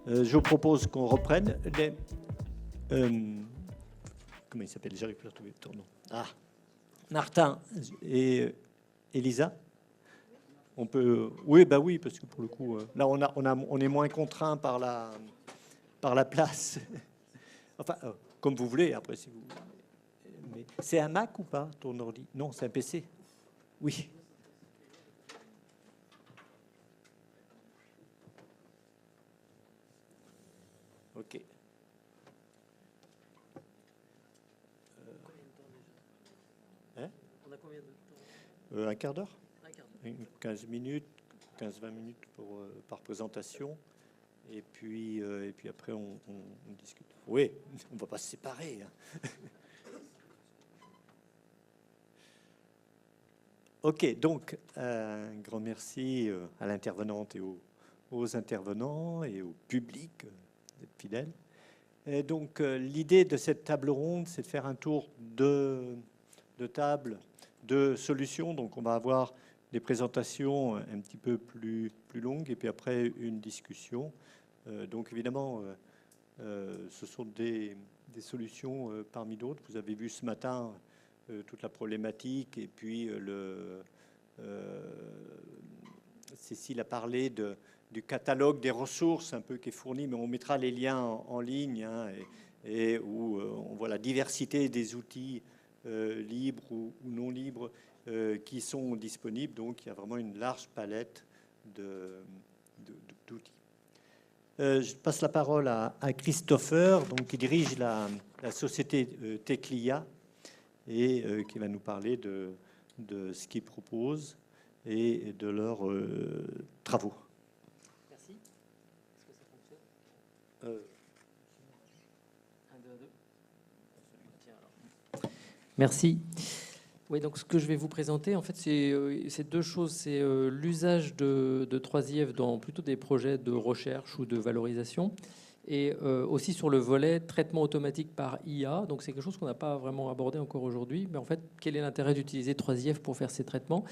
Je vous propose qu'on reprenne les... comment il s'appelle? J'arrive plus à retrouver ton nom. Ah, Martin et Elisa. On peut... Oui, bah oui, parce que pour le coup, là, on est moins contraint par la place. Enfin, comme vous voulez, après, si vous... Mais c'est un Mac ou pas, ton ordi? Non, c'est un PC. Oui. OK. Hein? On a combien de temps? Un quart d'heure? 15 minutes, 15-20 minutes par présentation. Et puis après, on discute. Oui, on ne va pas se séparer. Hein. OK, donc un grand merci à l'intervenante et aux intervenants et au public d'être fidèles. Et donc l'idée de cette table ronde, c'est de faire un tour de table, de solutions. Donc on va avoir des présentations un petit peu plus longues et puis après une discussion. Donc évidemment, ce sont des solutions parmi d'autres. Vous avez vu ce matin toute la problématique et puis Cécile a parlé du catalogue des ressources un peu qui est fourni, mais on mettra les liens en ligne hein, et où on voit la diversité des outils libres ou non libres qui sont disponibles. Donc il y a vraiment une large palette d'outils. Je passe la parole à Christopher, donc, qui dirige la société Teclia et qui va nous parler de ce qu'ils proposent et de leurs travaux. Merci. Est-ce que ça fonctionne? 1, 2, 2. Tiens, alors. Merci. Oui, donc ce que je vais vous présenter, en fait, c'est deux choses. C'est l'usage de 3IF dans plutôt des projets de recherche ou de valorisation, et aussi sur le volet traitement automatique par IA. Donc c'est quelque chose qu'on n'a pas vraiment abordé encore aujourd'hui. Mais en fait, quel est l'intérêt d'utiliser 3IF pour faire ces traitements?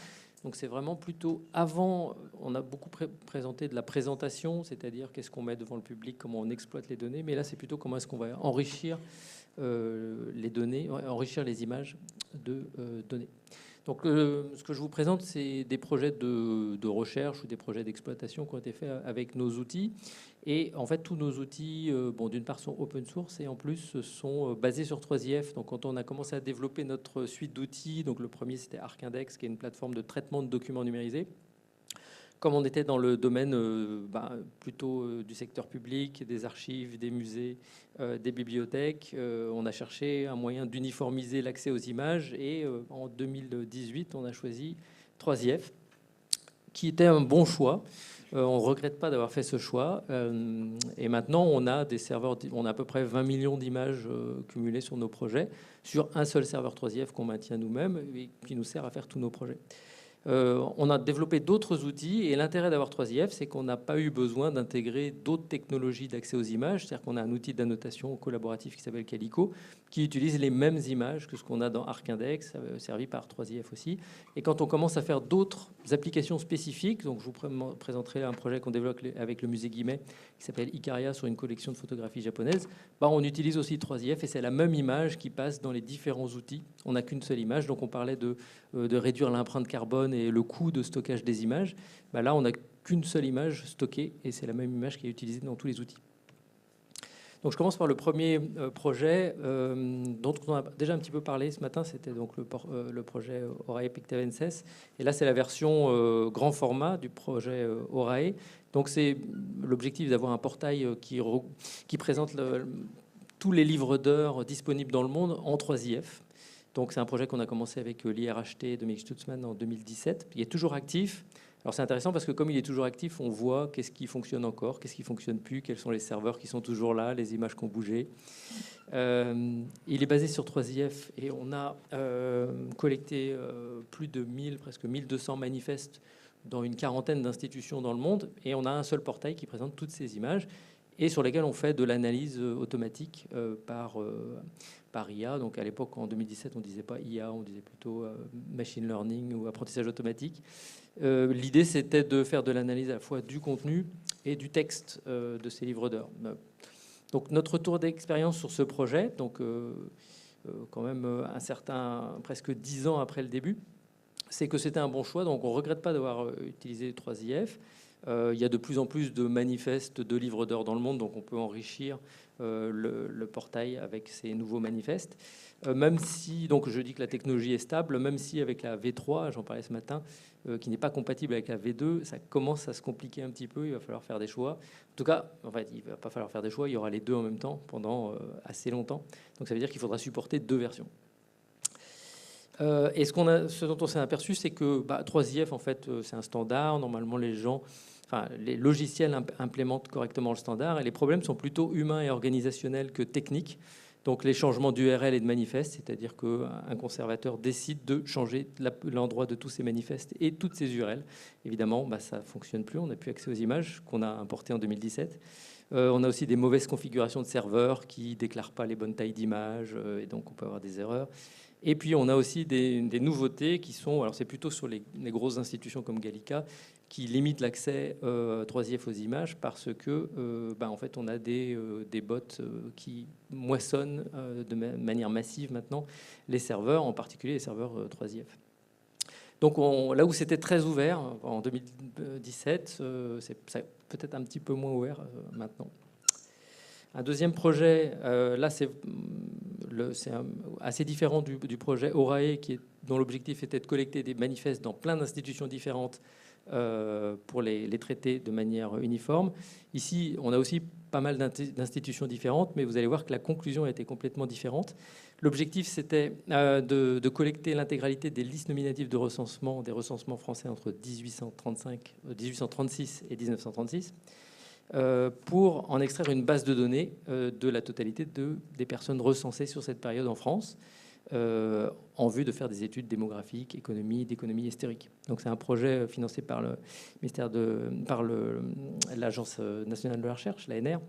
Donc c'est vraiment plutôt avant, on a beaucoup présenté de la présentation, c'est-à-dire qu'est-ce qu'on met devant le public, comment on exploite les données. Mais là, c'est plutôt comment est-ce qu'on va enrichir les données, enrichir les images de données. Donc, ce que je vous présente, c'est des projets de recherche ou des projets d'exploitation qui ont été faits avec nos outils. Et en fait, tous nos outils, bon, d'une part, sont open source et en plus sont basés sur 3IF. Donc, quand on a commencé à développer notre suite d'outils, donc le premier, c'était ArcIndex, qui est une plateforme de traitement de documents numérisés. Comme on était dans le domaine plutôt du secteur public, des archives, des musées, des bibliothèques, on a cherché un moyen d'uniformiser l'accès aux images et en 2018, on a choisi 3IF, qui était un bon choix. On ne regrette pas d'avoir fait ce choix. Et maintenant, on a des serveurs, on a à peu près 20 millions d'images cumulées sur nos projets, sur un seul serveur 3IF qu'on maintient nous-mêmes et qui nous sert à faire tous nos projets. On a développé d'autres outils et l'intérêt d'avoir 3IF, c'est qu'on n'a pas eu besoin d'intégrer d'autres technologies d'accès aux images. C'est-à-dire qu'on a un outil d'annotation collaboratif qui s'appelle Calico, qui utilise les mêmes images que ce qu'on a dans ArcIndex, servi par 3IF aussi. Et quand on commence à faire d'autres applications spécifiques, donc je vous présenterai un projet qu'on développe avec le musée Guimet, qui s'appelle Icaria, sur une collection de photographies japonaises, on utilise aussi 3IF et c'est la même image qui passe dans les différents outils. On n'a qu'une seule image, donc on parlait de réduire l'empreinte carbone et le coût de stockage des images. Là, on n'a qu'une seule image stockée et c'est la même image qui est utilisée dans tous les outils. Donc, je commence par le premier projet dont on a déjà un petit peu parlé ce matin. C'était donc le projet Orae Pictavenses. Et là, c'est la version grand format du projet Orae. Donc, c'est l'objectif d'avoir un portail qui présente tous les livres d'heures disponibles dans le monde en 3IF. Donc, c'est un projet qu'on a commencé avec l'IRHT de Mick Stutzman en 2017. Il est toujours actif. Alors, c'est intéressant parce que comme il est toujours actif, on voit qu'est-ce qui fonctionne encore, qu'est-ce qui ne fonctionne plus, quels sont les serveurs qui sont toujours là, les images qui ont bougé. Il est basé sur 3IF et on a collecté plus de 1000, presque 1200 manifestes dans une quarantaine d'institutions dans le monde. Et on a un seul portail qui présente toutes ces images. et sur lesquels on fait de l'analyse automatique par IA. Donc à l'époque, en 2017, on ne disait pas IA, on disait plutôt machine learning ou apprentissage automatique. L'idée, c'était de faire de l'analyse à la fois du contenu et du texte de ces livres d'heures. Donc notre retour d'expérience sur ce projet, donc quand même presque 10 ans après le début, c'est que c'était un bon choix. Donc on ne regrette pas d'avoir utilisé 3IF. Il y a de plus en plus de manifestes de livres d'heures dans le monde, donc on peut enrichir le portail avec ces nouveaux manifestes. Même si, donc je dis que la technologie est stable, même si avec la V3, j'en parlais ce matin, qui n'est pas compatible avec la V2, ça commence à se compliquer un petit peu, il va falloir faire des choix. En tout cas, en fait, il ne va pas falloir faire des choix, il y aura les deux en même temps pendant assez longtemps. Donc ça veut dire qu'il faudra supporter 2 versions. Et ce dont on s'est aperçu, c'est que 3IF, en fait, c'est un standard. Normalement, les logiciels implémentent correctement le standard, et les problèmes sont plutôt humains et organisationnels que techniques. Donc les changements d'URL et de manifeste, c'est-à-dire qu'un conservateur décide de changer l'endroit de tous ces manifestes et toutes ces URL. Évidemment, ça ne fonctionne plus, on n'a plus accès aux images qu'on a importées en 2017. On a aussi des mauvaises configurations de serveurs qui ne déclarent pas les bonnes tailles d'images, et donc on peut avoir des erreurs. Et puis on a aussi des nouveautés qui sont, alors c'est plutôt sur les grosses institutions comme Gallica, qui limitent l'accès 3IF aux images parce que en fait on a des bots qui moissonnent de manière massive maintenant les serveurs, en particulier les serveurs 3IF. Donc là où c'était très ouvert en 2017, c'est peut-être un petit peu moins ouvert maintenant. Un deuxième projet, là c'est assez différent du projet Orae, dont l'objectif était de collecter des manifestes dans plein d'institutions différentes pour les traiter de manière uniforme. Ici, on a aussi pas mal d'institutions différentes, mais vous allez voir que la conclusion a été complètement différente. L'objectif, c'était de collecter l'intégralité des listes nominatives de recensement, des recensements français entre 1836 et 1936, pour en extraire une base de données de la totalité des personnes recensées sur cette période en France, en vue de faire des études démographiques, d'économie historique. Donc c'est un projet financé par le ministère par l'Agence nationale de la recherche, l'ANR.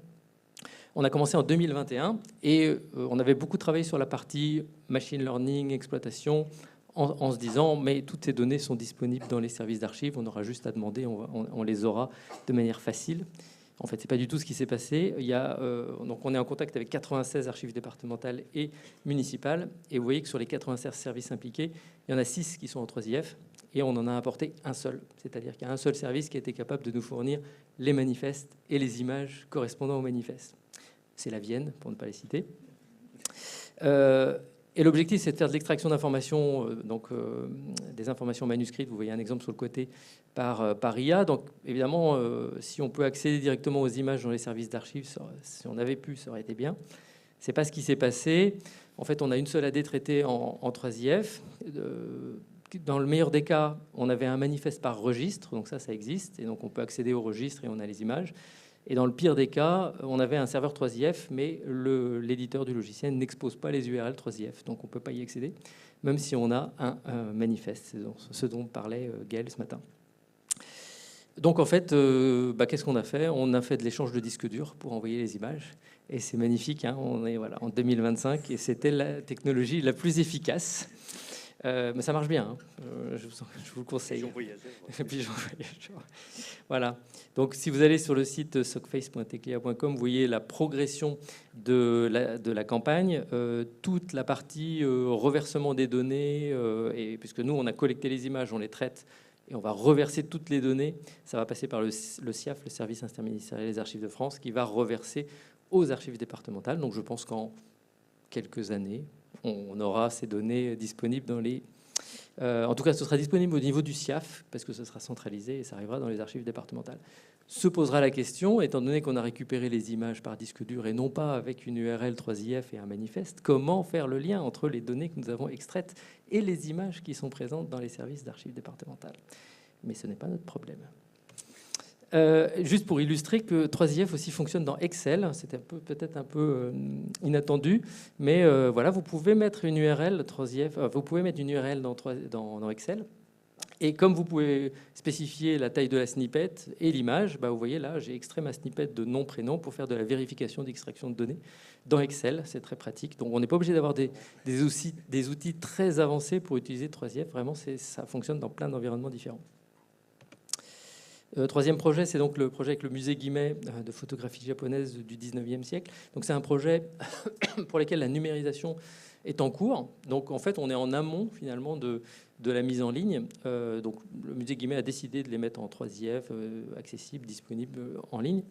On a commencé en 2021 et on avait beaucoup travaillé sur la partie machine learning, exploitation, en se disant mais toutes ces données sont disponibles dans les services d'archives, on aura juste à demander, on les aura de manière facile. En fait, c'est pas du tout ce qui s'est passé. Donc on est en contact avec 96 archives départementales et municipales. Et vous voyez que sur les 96 services impliqués, il y en a 6 qui sont en 3IF. Et on en a apporté un seul. C'est-à-dire qu'il y a un seul service qui a été capable de nous fournir les manifestes et les images correspondant aux manifestes. C'est la Vienne, pour ne pas les citer. Et l'objectif, c'est de faire de l'extraction d'informations, des informations manuscrites. Vous voyez un exemple sur le côté par IA. Donc, évidemment, si on peut accéder directement aux images dans les services d'archives, si on avait pu, ça aurait été bien. C'est pas ce qui s'est passé. En fait, on a une seule AD traitée en 3IF. Dans le meilleur des cas, on avait un manifeste par registre. Donc ça existe. Et donc, on peut accéder au registre et on a les images. Et dans le pire des cas, on avait un serveur 3IF, mais l'éditeur du logiciel n'expose pas les URL 3IF. Donc on ne peut pas y accéder, même si on a un manifeste. C'est ce dont parlait Gaël ce matin. Donc en fait, qu'est-ce qu'on a fait? On a fait de l'échange de disques durs pour envoyer les images. Et c'est magnifique, hein, on est en 2025 et c'était la technologie la plus efficace. Mais ça marche bien, hein. Je vous le conseille. Voilà. Donc, si vous allez sur le site socface.teclia.com, vous voyez la progression de la campagne, toute la partie reversement des données, et puisque nous, on a collecté les images, on les traite, et on va reverser toutes les données. Ça va passer par le SIAF, le Service interministériel des archives de France, qui va reverser aux archives départementales. Donc, je pense qu'en quelques années, on aura ces données disponibles dans les... en tout cas, ce sera disponible au niveau du SIAF, parce que ce sera centralisé et ça arrivera dans les archives départementales. Se posera la question, étant donné qu'on a récupéré les images par disque dur et non pas avec une URL 3IF et un manifeste, comment faire le lien entre les données que nous avons extraites et les images qui sont présentes dans les services d'archives départementales? Mais ce n'est pas notre problème. Juste pour illustrer que 3IF aussi fonctionne dans Excel, c'était peut-être un peu inattendu, mais voilà, vous pouvez mettre une URL 3IF, vous pouvez mettre une URL dans Excel Et comme vous pouvez spécifier la taille de la snippet et l'image, vous voyez là, j'ai extrait ma snippet de nom-prénom pour faire de la vérification d'extraction de données dans Excel. C'est très pratique. Donc on n'est pas obligé d'avoir des outils très avancés pour utiliser 3IF. Vraiment, ça fonctionne dans plein d'environnements différents. Troisième projet, c'est donc le projet avec le musée Guimet de photographie japonaise du 19e siècle. Donc c'est un projet pour lequel la numérisation est en cours. Donc en fait, on est en amont finalement de la mise en ligne. Donc le musée Guimet a décidé de les mettre en 3IF, accessibles, disponibles en ligne.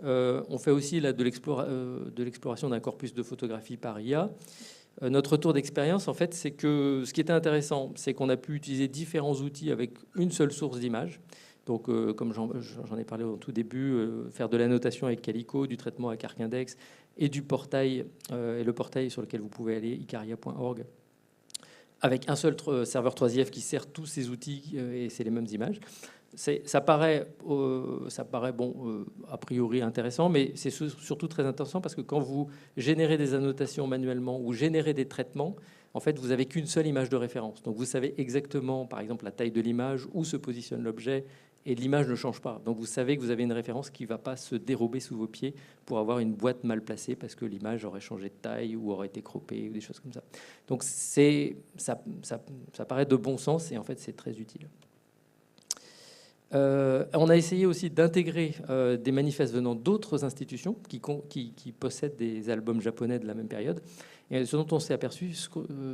On fait aussi là, de l'exploration d'un corpus de photographie par IA. Notre retour d'expérience, en fait, c'est que ce qui était intéressant, c'est qu'on a pu utiliser différents outils avec une seule source d'image. Donc, comme j'en ai parlé au tout début, faire de l'annotation avec Calico, du traitement avec ArcIndex et du portail, et le portail sur lequel vous pouvez aller, icaria.org, avec un seul serveur 3IF qui sert tous ces outils et c'est les mêmes images. Ça paraît a priori intéressant, mais c'est surtout très intéressant parce que quand vous générez des annotations manuellement ou générez des traitements, en fait, vous n'avez qu'une seule image de référence. Donc, vous savez exactement, par exemple, la taille de l'image, où se positionne l'objet, et l'image ne change pas. Donc, vous savez que vous avez une référence qui ne va pas se dérober sous vos pieds pour avoir une boîte mal placée parce que l'image aurait changé de taille ou aurait été croppée ou des choses comme ça. Donc, ça paraît de bon sens et en fait, c'est très utile. On a essayé aussi d'intégrer des manifestes venant d'autres institutions qui possèdent des albums japonais de la même période. Et ce dont on s'est aperçu,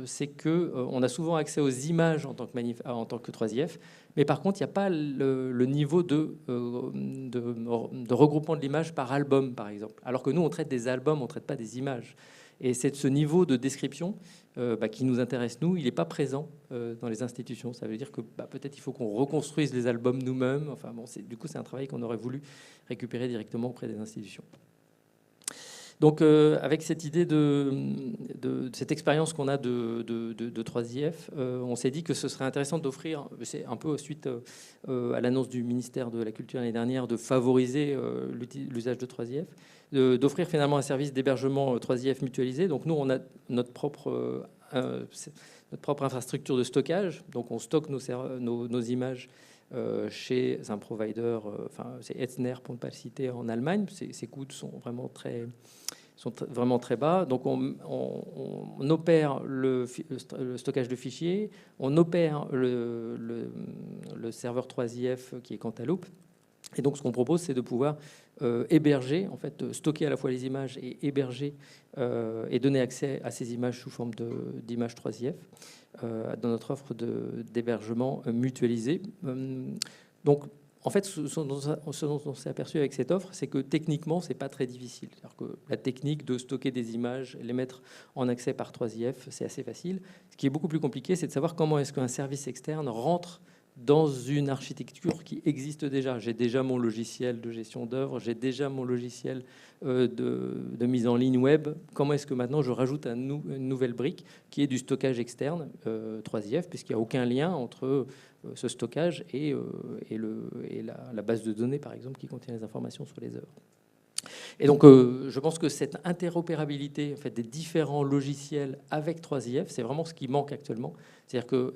c'est qu'on a souvent accès aux images en tant que 3IF, mais par contre, il n'y a pas le niveau de regroupement de l'image par album, par exemple. Alors que nous, on traite des albums, on ne traite pas des images. Et c'est ce niveau de description qui nous intéresse, nous. Il n'est pas présent dans les institutions. Ça veut dire que peut-être il faut qu'on reconstruise les albums nous-mêmes. Enfin, bon, du coup, c'est un travail qu'on aurait voulu récupérer directement auprès des institutions. Donc, avec cette idée de cette expérience qu'on a de 3IF, on s'est dit que ce serait intéressant d'offrir, c'est un peu suite à l'annonce du ministère de la Culture l'année dernière, de favoriser l'usage de 3IF, d'offrir finalement un service d'hébergement 3IF mutualisé. Donc, nous, on a notre propre infrastructure de stockage. Donc, on stocke nos images chez un provider, c'est Etzner pour ne pas le citer, en Allemagne. Ces coûts sont vraiment très bas. Donc on opère le stockage de fichiers, on opère le serveur 3IF qui est Cantaloupe. Et donc ce qu'on propose, c'est de pouvoir héberger, en fait, stocker à la fois les images et héberger et donner accès à ces images sous forme d'images 3IF dans notre offre d'hébergement mutualisé. Donc, en fait, ce dont on s'est aperçu avec cette offre, c'est que techniquement, c'est pas très difficile. C'est-à-dire que la technique de stocker des images, les mettre en accès par 3IF, c'est assez facile. Ce qui est beaucoup plus compliqué, c'est de savoir comment est-ce qu'un service externe rentre dans une architecture qui existe déjà. J'ai déjà mon logiciel de gestion d'œuvre, j'ai déjà mon logiciel de mise en ligne web. Comment est-ce que maintenant je rajoute une nouvelle brique qui est du stockage externe 3IF, puisqu'il n'y a aucun lien entre ce stockage et la base de données, par exemple, qui contient les informations sur les œuvres. Et donc, je pense que cette interopérabilité en fait, des différents logiciels avec 3IF, c'est vraiment ce qui manque actuellement. C'est-à-dire que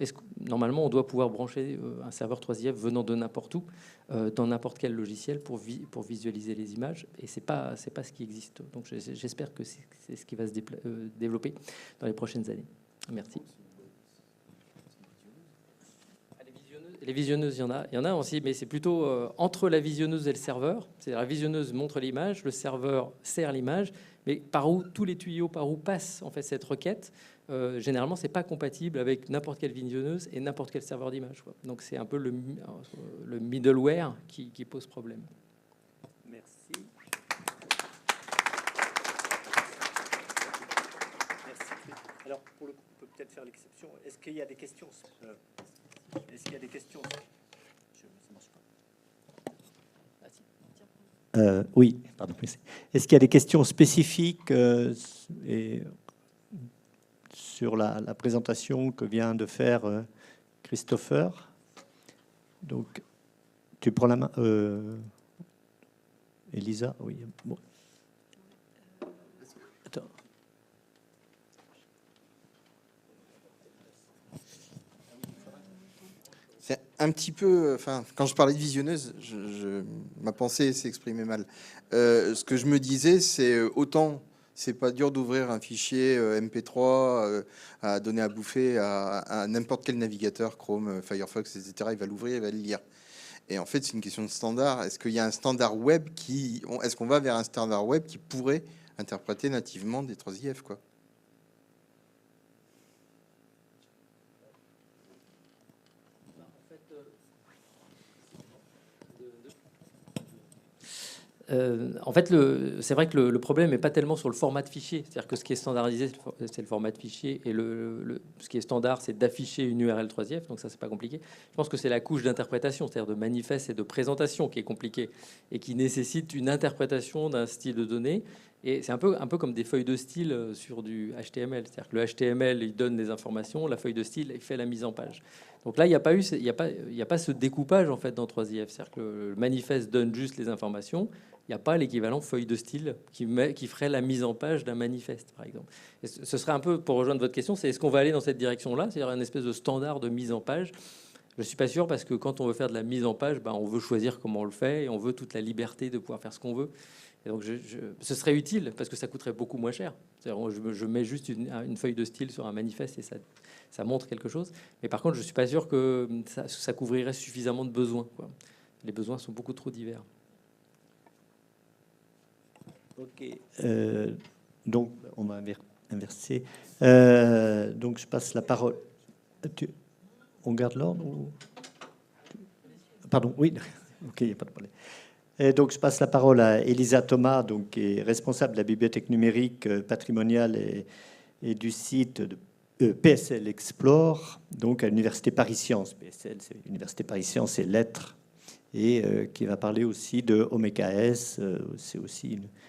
normalement, on doit pouvoir brancher un serveur 3IF venant de n'importe où, dans n'importe quel logiciel pour visualiser les images. Et c'est pas ce qui existe. Donc, j'espère que c'est ce qui va se développer dans les prochaines années. Merci. Les visionneuses, il y en a aussi, mais c'est plutôt entre la visionneuse et le serveur. C'est-à-dire la visionneuse montre l'image, le serveur sert l'image, mais par où tous les tuyaux, par où passe en fait cette requête, généralement, c'est pas compatible avec n'importe quelle visionneuse et n'importe quel serveur d'image. Donc c'est un peu le middleware qui pose problème. Merci. Merci. Alors pour le coup, on peut peut-être faire l'exception. Est-ce qu'il y a des questions? Est-ce qu'il y a des questions? Oui, pardon. Est-ce qu'il y a des questions spécifiques sur la présentation que vient de faire Christopher? Donc, tu prends la main. Elisa, oui. Bon. Attends. C'est un petit peu, enfin, quand je parlais de visionneuse, ma pensée s'est exprimée mal. Ce que je me disais, c'est autant c'est pas dur d'ouvrir un fichier MP3 à donner à bouffer à n'importe quel navigateur, Chrome, Firefox, etc. Il va l'ouvrir, il va le lire. Et en fait, c'est une question de standard. Est-ce qu'il y a un standard web est-ce qu'on va vers un standard web qui pourrait interpréter nativement des 3IF, quoi? En fait, c'est vrai que le problème n'est pas tellement sur le format de fichier. C'est-à-dire que ce qui est standardisé, c'est le format de fichier. Et ce qui est standard, c'est d'afficher une URL 3IF. Donc ça, c'est pas compliqué. Je pense que c'est la couche d'interprétation, c'est-à-dire de manifeste et de présentation qui est compliquée et qui nécessite une interprétation d'un style de données. Et c'est un peu comme des feuilles de style sur du HTML. C'est-à-dire que le HTML, il donne des informations. La feuille de style, il fait la mise en page. Donc là, il n'y a pas ce découpage en fait dans 3IF. C'est-à-dire que le manifeste donne juste les informations. Il n'y a pas l'équivalent feuille de style qui ferait la mise en page d'un manifeste, par exemple. Et ce serait un peu, pour rejoindre votre question, c'est est-ce qu'on va aller dans cette direction-là, c'est-à-dire une espèce de standard de mise en page? Je ne suis pas sûr, parce que quand on veut faire de la mise en page, ben, on veut choisir comment on le fait, et on veut toute la liberté de pouvoir faire ce qu'on veut. Et donc ce serait utile, parce que ça coûterait beaucoup moins cher. Je mets juste une feuille de style sur un manifeste, et ça montre quelque chose. Mais par contre, je ne suis pas sûr que ça couvrirait suffisamment de besoins, quoi. Les besoins sont beaucoup trop divers. Ok. Donc, on va inverser. Donc, je passe la parole. On garde l'ordre ou... Pardon, oui. Ok, il n'y a pas de problème. Et donc, je passe la parole à Elisa Thomas, donc, qui est responsable de la bibliothèque numérique patrimoniale et du site de PSL Explore, donc à l'Université Paris Sciences. PSL, c'est l'Université Paris Sciences et Lettres. Et qui va parler aussi de OMKS.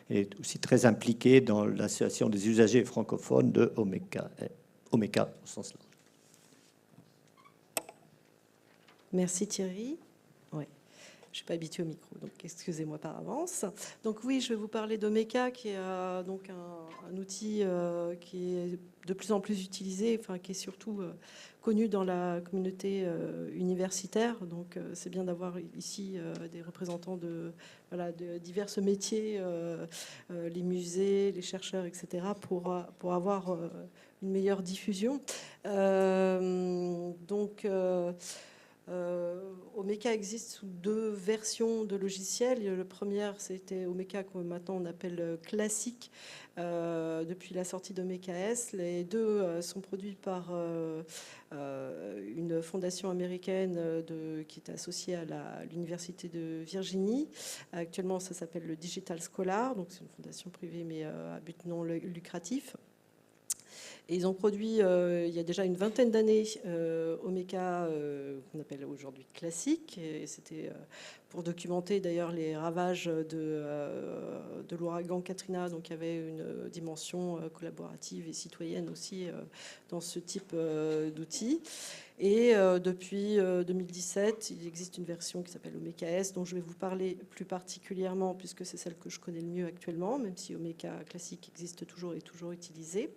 Elle est aussi très impliquée dans l'association des usagers francophones de OMK au sens large. Merci Thierry. Ouais. Je ne suis pas habituée au micro, donc excusez-moi par avance. Donc oui, je vais vous parler d'Omeka, qui est donc un outil qui est de plus en plus utilisé, enfin, qui est surtout connu dans la communauté universitaire. Donc c'est bien d'avoir ici des représentants de divers métiers, les musées, les chercheurs, etc., pour avoir une meilleure diffusion. Omeka existe sous deux versions de logiciels. La première, c'était Omeka, que maintenant on appelle classique, depuis la sortie d'OMKS. Les deux sont produits par une fondation américaine qui est associée à l'Université de Virginie. Actuellement, ça s'appelle le Digital Scholar, donc c'est une fondation privée mais à but non lucratif. Et ils ont produit, il y a déjà une vingtaine d'années, Omeka, qu'on appelle aujourd'hui classique. Et c'était pour documenter d'ailleurs les ravages de l'ouragan Katrina. Donc il y avait une dimension collaborative et citoyenne aussi dans ce type d'outils. Et depuis 2017, il existe une version qui s'appelle OMKS, dont je vais vous parler plus particulièrement, puisque c'est celle que je connais le mieux actuellement, même si Omeka classique existe toujours et est toujours utilisé.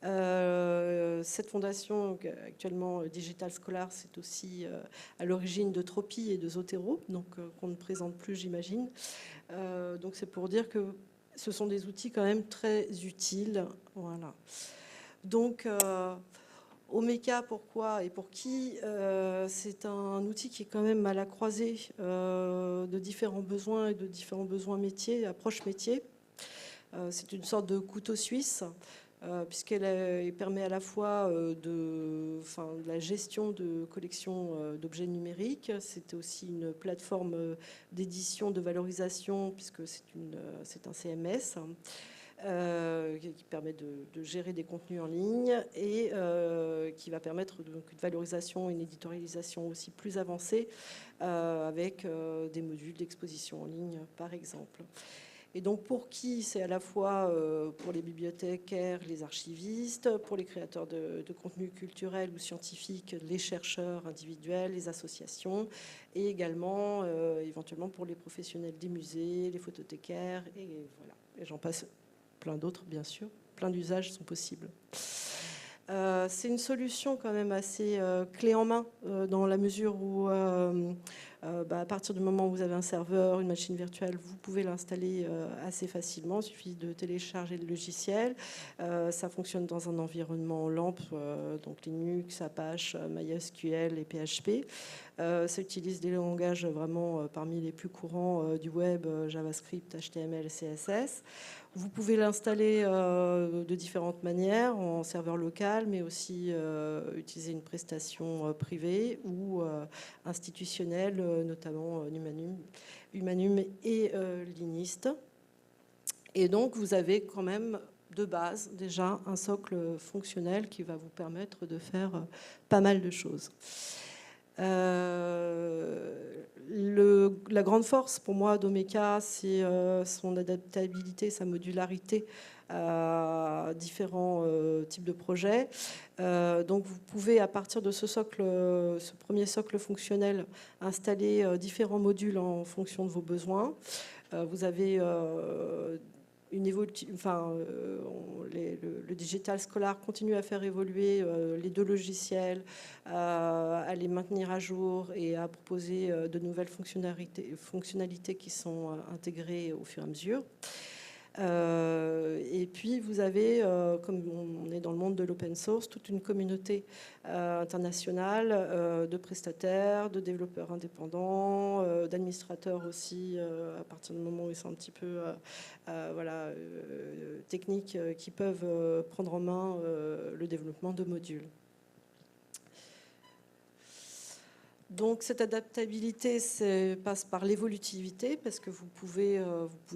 Cette fondation, actuellement Digital Scholar, c'est aussi à l'origine de Tropi et de Zotero, donc qu'on ne présente plus, j'imagine. Donc c'est pour dire que ce sont des outils quand même très utiles. Voilà. Donc Omeka, pourquoi et pour qui? C'est un outil qui est quand même à la croisée de différents besoins et de différents besoins métiers, approches métiers. C'est une sorte de couteau suisse, puisqu'elle permet à la fois de la gestion de collections d'objets numériques. C'est aussi une plateforme d'édition, de valorisation, puisque c'est un CMS. Qui permet de gérer des contenus en ligne et qui va permettre donc une valorisation et une éditorialisation aussi plus avancée avec des modules d'exposition en ligne, par exemple. Et donc pour qui? C'est à la fois pour les bibliothécaires, les archivistes, pour les créateurs de contenus culturels ou scientifiques, les chercheurs individuels, les associations, et également éventuellement pour les professionnels des musées, les photothécaires, et voilà. Et j'en passe plein d'autres, bien sûr. Plein d'usages sont possibles. C'est une solution quand même assez clé en main dans la mesure où à partir du moment où vous avez un serveur, une machine virtuelle, vous pouvez l'installer assez facilement. Il suffit de télécharger le logiciel. Ça fonctionne dans un environnement LAMP, donc Linux, Apache, MySQL et PHP. Ça utilise des langages vraiment parmi les plus courants du web, JavaScript, HTML, CSS. Vous pouvez l'installer de différentes manières, en serveur local, mais aussi utiliser une prestation privée ou institutionnelle, notamment Humanum et Linist. Et donc, vous avez quand même de base déjà un socle fonctionnel qui va vous permettre de faire pas mal de choses. La grande force pour moi d'Omeka, c'est son adaptabilité, sa modularité à différents types de projets. Donc vous pouvez, à partir de ce premier socle fonctionnel, installer différents modules en fonction de vos besoins. Vous avez le Digital Scholar continue à faire évoluer les deux logiciels, à les maintenir à jour et à proposer de nouvelles fonctionnalités qui sont intégrées au fur et à mesure. Et puis vous avez, comme on est dans le monde de l'open source, toute une communauté internationale de prestataires, de développeurs indépendants, d'administrateurs aussi, à partir du moment où ils sont un petit peu techniques, qui peuvent prendre en main le développement de modules. Donc cette adaptabilité passe par l'évolutivité, parce que vous pouvez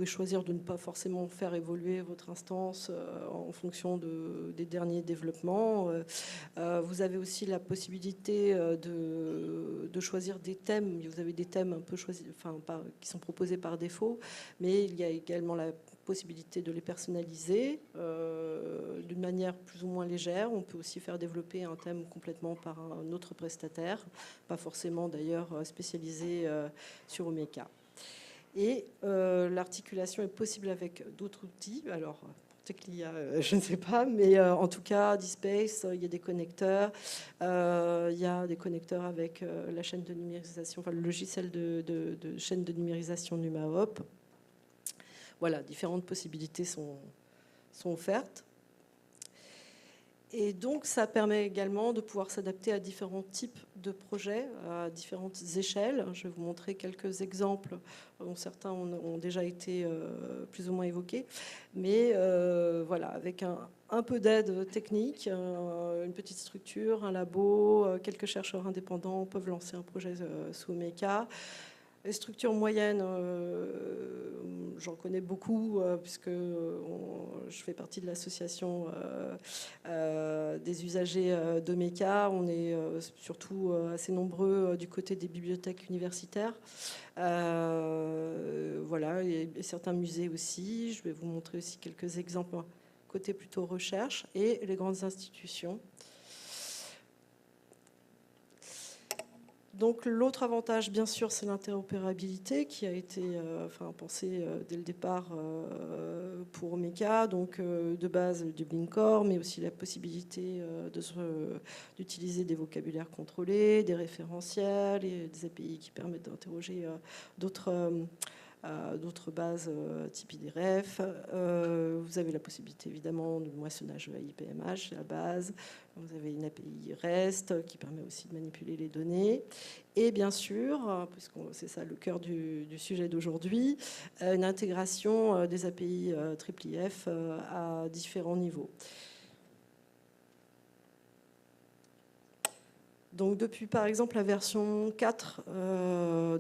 choisir de ne pas forcément faire évoluer votre instance en fonction des derniers développements. Vous avez aussi la possibilité de choisir des thèmes. Vous avez des thèmes un peu choisis, qui sont proposés par défaut, mais il y a également la possibilité de les personnaliser d'une manière plus ou moins légère. On peut aussi faire développer un thème complètement par un autre prestataire, pas forcément d'ailleurs spécialisé sur Omeka. Et l'articulation est possible avec d'autres outils. Alors, peut-être qu'il y a, je ne sais pas, mais en tout cas, DSpace, il y a des connecteurs. Il y a des connecteurs avec la chaîne de numérisation, le logiciel de chaîne de numérisation NumaHop. Voilà, différentes possibilités sont offertes. Et donc, ça permet également de pouvoir s'adapter à différents types de projets, à différentes échelles. Je vais vous montrer quelques exemples dont certains ont déjà été plus ou moins évoqués. Mais voilà, avec un peu d'aide technique, une petite structure, un labo, quelques chercheurs indépendants peuvent lancer un projet sous Omeka. Les structures moyennes, j'en connais beaucoup puisque je fais partie de l'association des usagers d'Omeka. On est surtout assez nombreux du côté des bibliothèques universitaires. Voilà, et certains musées aussi. Je vais vous montrer aussi quelques exemples côté plutôt recherche et les grandes institutions. Donc l'autre avantage, bien sûr, c'est l'interopérabilité qui a été pensée dès le départ pour Omeka, donc de base le Dublin Core, mais aussi la possibilité d'utiliser des vocabulaires contrôlés, des référentiels et des API qui permettent d'interroger d'autres bases type IDREF. Vous avez la possibilité évidemment de moissonnage IPMH, la base. Vous avez une API REST qui permet aussi de manipuler les données. Et bien sûr, puisque c'est ça le cœur du sujet d'aujourd'hui, une intégration des API IIIF à différents niveaux. Donc depuis par exemple la version 4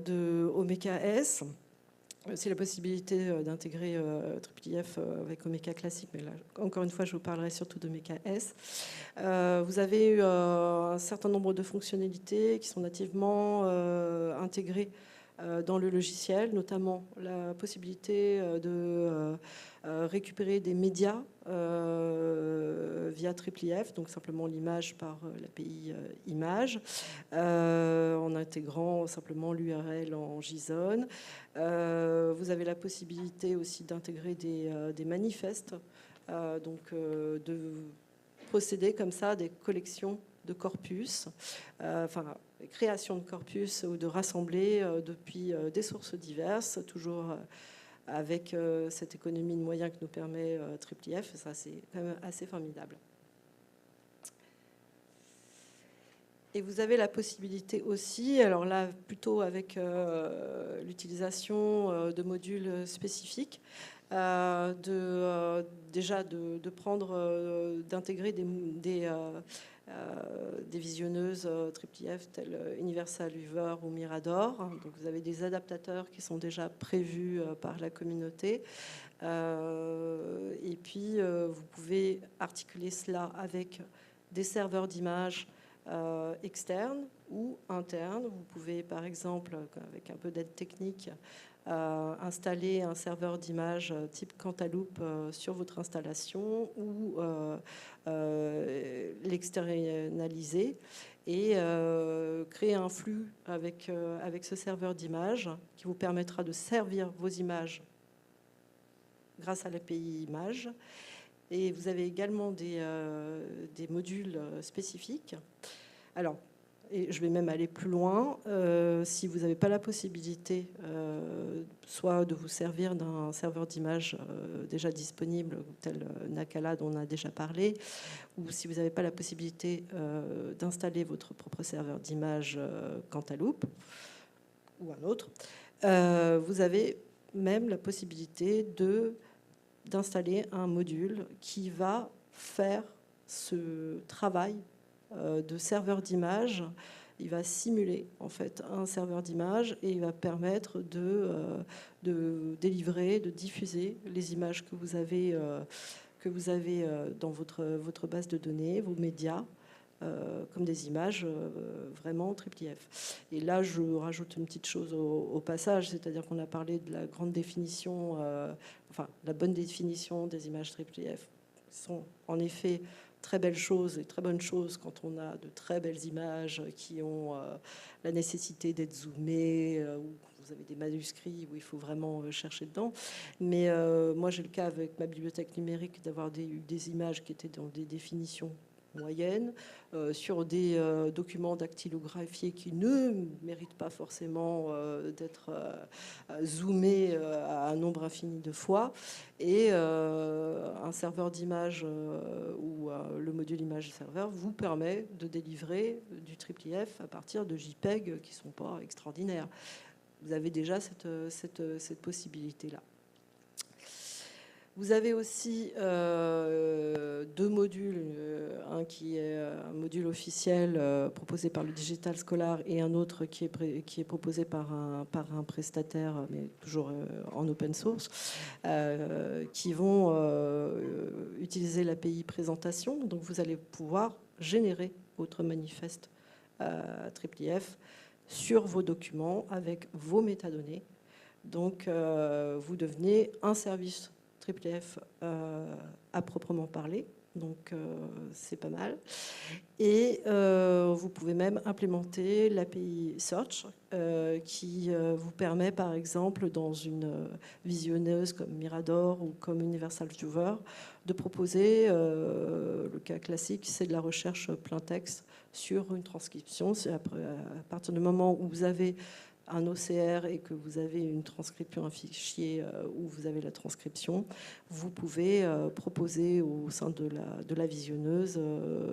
de Omeka S, c'est la possibilité d'intégrer IIIF avec Omeka classique, mais là, encore une fois, je vous parlerai surtout d'Omeka S. Vous avez eu un certain nombre de fonctionnalités qui sont nativement intégrées dans le logiciel, notamment la possibilité de récupérer des médias via IIIF, donc simplement l'image par l'API image, en intégrant simplement l'URL en JSON. Vous avez la possibilité aussi d'intégrer des manifestes, donc de procéder comme ça à des collections de corpus, enfin, création de corpus ou de rassembler depuis des sources diverses, toujours avec cette économie de moyens que nous permet IIIF. Ça, c'est quand même assez formidable. Et vous avez la possibilité aussi, alors là plutôt avec l'utilisation de modules spécifiques, déjà de prendre, d'intégrer des visionneuses IIIF telles Universal Viewer ou Mirador. Donc vous avez des adaptateurs qui sont déjà prévus par la communauté. Et puis vous pouvez articuler cela avec des serveurs d'images externes ou internes. Vous pouvez par exemple, avec un peu d'aide technique, installer un serveur d'image type Cantaloupe sur votre installation ou l'externaliser et créer un flux avec ce serveur d'image qui vous permettra de servir vos images grâce à l'API Images. Et vous avez également des modules spécifiques. Alors, et je vais même aller plus loin. Si vous n'avez pas la possibilité, soit de vous servir d'un serveur d'image déjà disponible, tel Nakala dont on a déjà parlé, ou si vous n'avez pas la possibilité d'installer votre propre serveur d'image Cantaloupe, ou un autre, vous avez même la possibilité d'installer un module qui va faire ce travail de serveur d'image. Il va simuler en fait un serveur d'image et il va permettre de délivrer, de diffuser les images que vous avez dans votre base de données, vos médias, comme des images vraiment IIIF. Et là, je rajoute une petite chose au passage, c'est-à-dire qu'on a parlé de la grande définition, la bonne définition des images IIIF sont en effet très belles choses et très bonnes choses quand on a de très belles images qui ont la nécessité d'être zoomées, ou vous avez des manuscrits où il faut vraiment chercher dedans. Mais moi, j'ai le cas avec ma bibliothèque numérique d'avoir des images qui étaient dans des définitions moyennes, sur des documents dactylographiés qui ne méritent pas forcément d'être zoomés à un nombre infini de fois, et un serveur d'image ou le module image serveur vous permet de délivrer du IIIF à partir de JPEG qui ne sont pas extraordinaires. Vous avez déjà cette possibilité-là. Vous avez aussi deux modules, un qui est un module officiel proposé par le Digital Scholar et un autre qui est proposé par un prestataire, mais toujours en open source, qui vont utiliser l'API présentation. Donc vous allez pouvoir générer votre manifeste IIIF sur vos documents avec vos métadonnées. Donc vous devenez un service IIIF à proprement parler, donc c'est pas mal. Et vous pouvez même implémenter l'API Search qui vous permet par exemple dans une visionneuse comme Mirador ou comme Universal Viewer de proposer, le cas classique c'est de la recherche plein texte sur une transcription. C'est à partir du moment où vous avez un OCR et que vous avez une transcription, un fichier où vous avez la transcription, vous pouvez proposer au sein de la visionneuse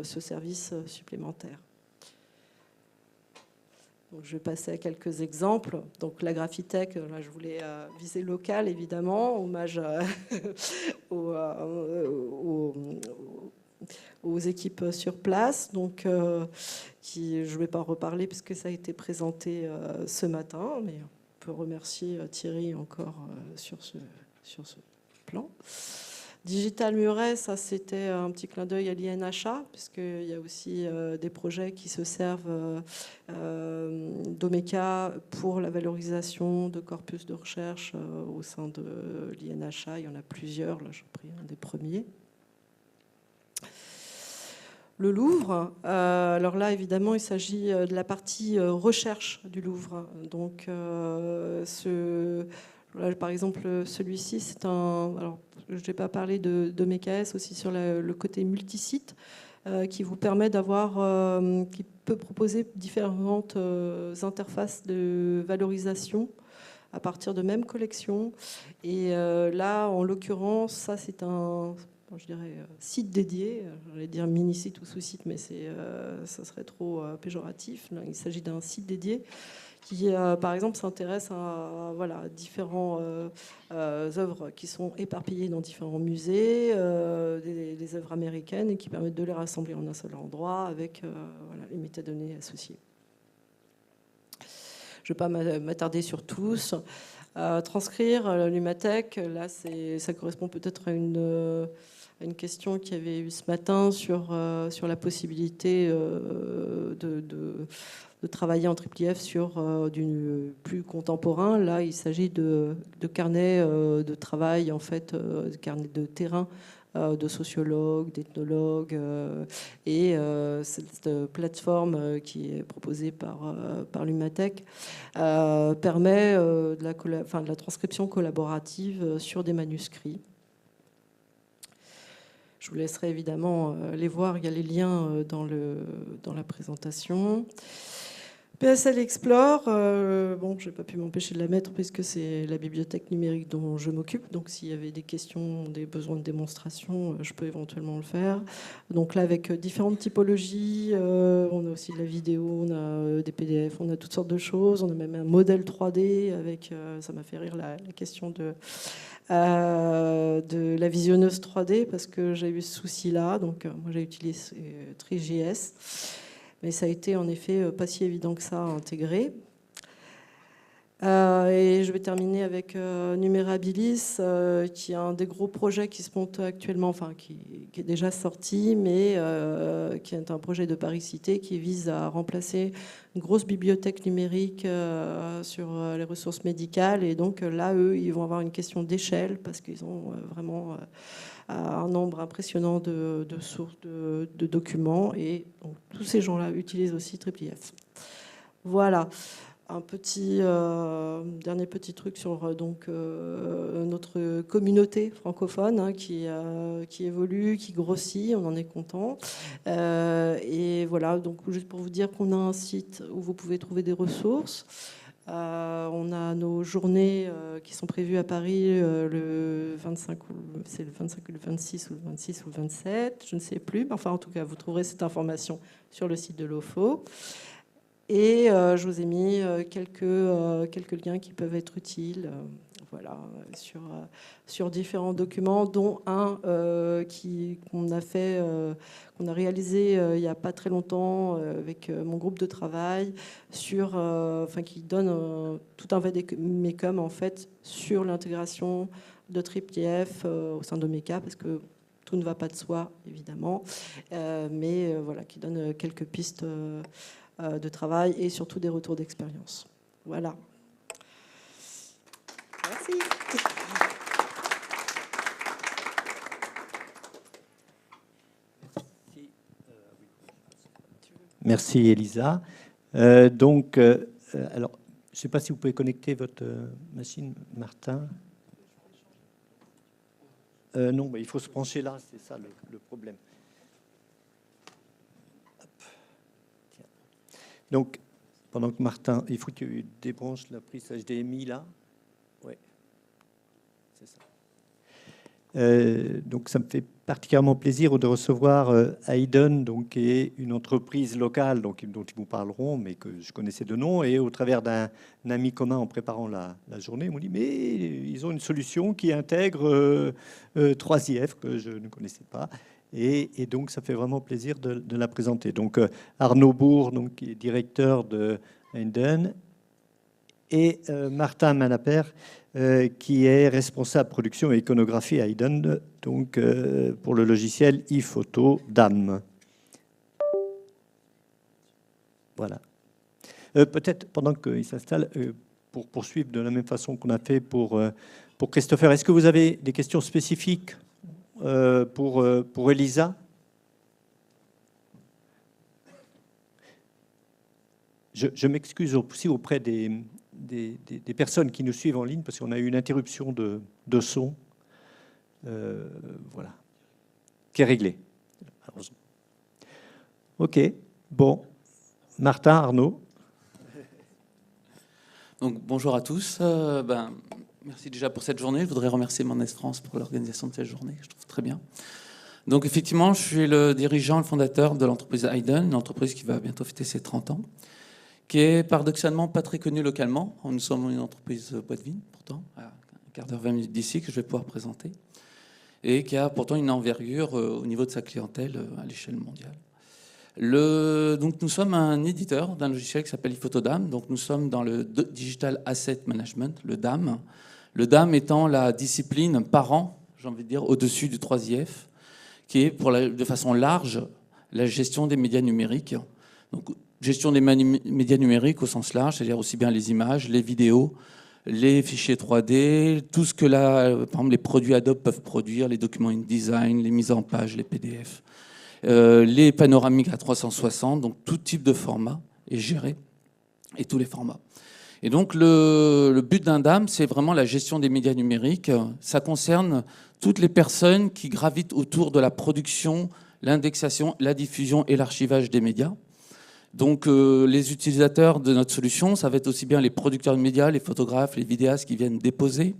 ce service supplémentaire. Donc, je vais passer à quelques exemples. Donc la Graphitech, là je voulais viser local évidemment, hommage aux équipes sur place, donc je ne vais pas reparler puisque ça a été présenté ce matin, mais on peut remercier Thierry encore sur ce plan. Digital Muret, ça c'était un petit clin d'œil à l'INHA, puisqu'il y a aussi des projets qui se servent d'Omeka pour la valorisation de corpus de recherche au sein de l'INHA. Il y en a plusieurs, là j'ai pris un des premiers. Le Louvre, alors là évidemment il s'agit de la partie recherche du Louvre. Donc le Là, par exemple, celui-ci, c'est un... Alors, je n'ai pas parlé de MKS aussi sur le côté multisite, qui vous permet d'avoir... qui peut proposer différentes interfaces de valorisation à partir de mêmes collections. Et là, en l'occurrence, ça, c'est un... je dirais site dédié, j'allais dire mini-site ou sous-site, mais ça serait trop péjoratif. Là, il s'agit d'un site dédié qui, par exemple, s'intéresse à voilà, différentes œuvres qui sont éparpillées dans différents musées, des œuvres américaines, et qui permettent de les rassembler en un seul endroit avec voilà, les métadonnées associées. Je ne vais pas m'attarder sur tous. Transcrire l'Humatek, là, ça correspond peut-être à une question qu'il y avait eu ce matin sur la possibilité de travailler en IIIF sur du plus contemporain. Là, il s'agit de carnets de travail, en fait, de carnets de terrain de sociologues, d'ethnologues, et cette plateforme qui est proposée par l'Humatek permet de la transcription collaborative sur des manuscrits. Je vous laisserai évidemment les voir, il y a les liens dans la présentation. PSL Explore, bon, je n'ai pas pu m'empêcher de la mettre puisque c'est la bibliothèque numérique dont je m'occupe. Donc s'il y avait des questions, des besoins de démonstration, je peux éventuellement le faire. Donc là, avec différentes typologies, on a aussi de la vidéo, on a des PDF, on a toutes sortes de choses. On a même un modèle 3D avec, ça m'a fait rire la question de la visionneuse 3D parce que j'ai eu ce souci-là. Donc moi, j'ai utilisé TriJS. Mais ça a été en effet pas si évident que ça à intégrer. Et je vais terminer avec Numerabilis, qui est un des gros projets qui se monte actuellement, enfin qui est déjà sorti, mais qui est un projet de Paris-Cité qui vise à remplacer une grosse bibliothèque numérique sur les ressources médicales. Et donc là, eux, ils vont avoir une question d'échelle parce qu'ils ont vraiment un nombre impressionnant de sources de documents, et donc, tous ces gens-là utilisent aussi IIIF. Voilà, un petit dernier petit truc sur notre communauté francophone hein, qui évolue, qui grossit, on en est content. Et voilà, donc juste pour vous dire qu'on a un site où vous pouvez trouver des ressources. On a nos journées qui sont prévues à Paris le 25, c'est le 25 ou le 26 ou le 26 ou le 27, je ne sais plus. Mais enfin, en tout cas, vous trouverez cette information sur le site de l'OFO. Et je vous ai mis quelques liens qui peuvent être utiles. Voilà, sur différents documents, dont un qu'on a réalisé il n'y a pas très longtemps avec mon groupe de travail, qui donne tout un vademecum en fait sur l'intégration de IIIF au sein d'Omeka, parce que tout ne va pas de soi évidemment, mais voilà, qui donne quelques pistes de travail et surtout des retours d'expérience. Voilà. Merci. Merci Elisa. Alors, je ne sais pas si vous pouvez connecter votre machine, Martin. Non, il faut se pencher là, c'est ça le problème. Hop. Donc, pendant que Martin, il faut que tu débranches la prise HDMI là. Oui, c'est ça. Donc, ça me fait particulièrement plaisir de recevoir Hayden, donc, qui est une entreprise locale dont ils vous parleront, mais que je connaissais de nom. Et au travers d'un ami commun en préparant la journée, ils m'ont dit mais ils ont une solution qui intègre 3IF que je ne connaissais pas. Et donc, ça fait vraiment plaisir de la présenter. Donc, Arnaud Bourg, donc, qui est directeur de Hayden, et Martin Manapert, qui est responsable production et iconographie à Hayden, donc pour le logiciel ePhoto DAM. Voilà. Peut-être pendant qu'il s'installe, pour poursuivre de la même façon qu'on a fait pour Christopher, est-ce que vous avez des questions spécifiques pour Elisa? Je m'excuse aussi auprès des des personnes qui nous suivent en ligne, parce qu'on a eu une interruption de son, voilà, qui est réglée. OK, bon. Martin, Arnaud. Donc, bonjour à tous. Merci déjà pour cette journée. Je voudrais remercier Mendes France pour l'organisation de cette journée. Je trouve très bien. Donc, effectivement, je suis le dirigeant, le fondateur de l'entreprise Hayden, une entreprise qui va bientôt fêter ses 30 ans, qui est paradoxalement pas très connue localement. Nous sommes une entreprise bois de vigne, pourtant, à un quart d'heure, 20 minutes d'ici, que je vais pouvoir présenter, et qui a pourtant une envergure au niveau de sa clientèle à l'échelle mondiale. Donc nous sommes un éditeur d'un logiciel qui s'appelle iPhotodam. Donc nous sommes dans le Digital Asset Management, le DAM. Le DAM étant la discipline par an, j'ai envie de dire, au-dessus du 3IF, qui est de façon large la gestion des médias numériques. Donc gestion des médias numériques au sens large, c'est-à-dire aussi bien les images, les vidéos, les fichiers 3D, tout ce que par exemple, les produits Adobe peuvent produire, les documents InDesign, les mises en page, les PDF. Les panoramiques à 360, donc tout type de format est géré, et tous les formats. Et donc le but d'un DAM, c'est vraiment la gestion des médias numériques. Ça concerne toutes les personnes qui gravitent autour de la production, l'indexation, la diffusion et l'archivage des médias. Donc les utilisateurs de notre solution, ça va être aussi bien les producteurs de médias, les photographes, les vidéastes qui viennent déposer,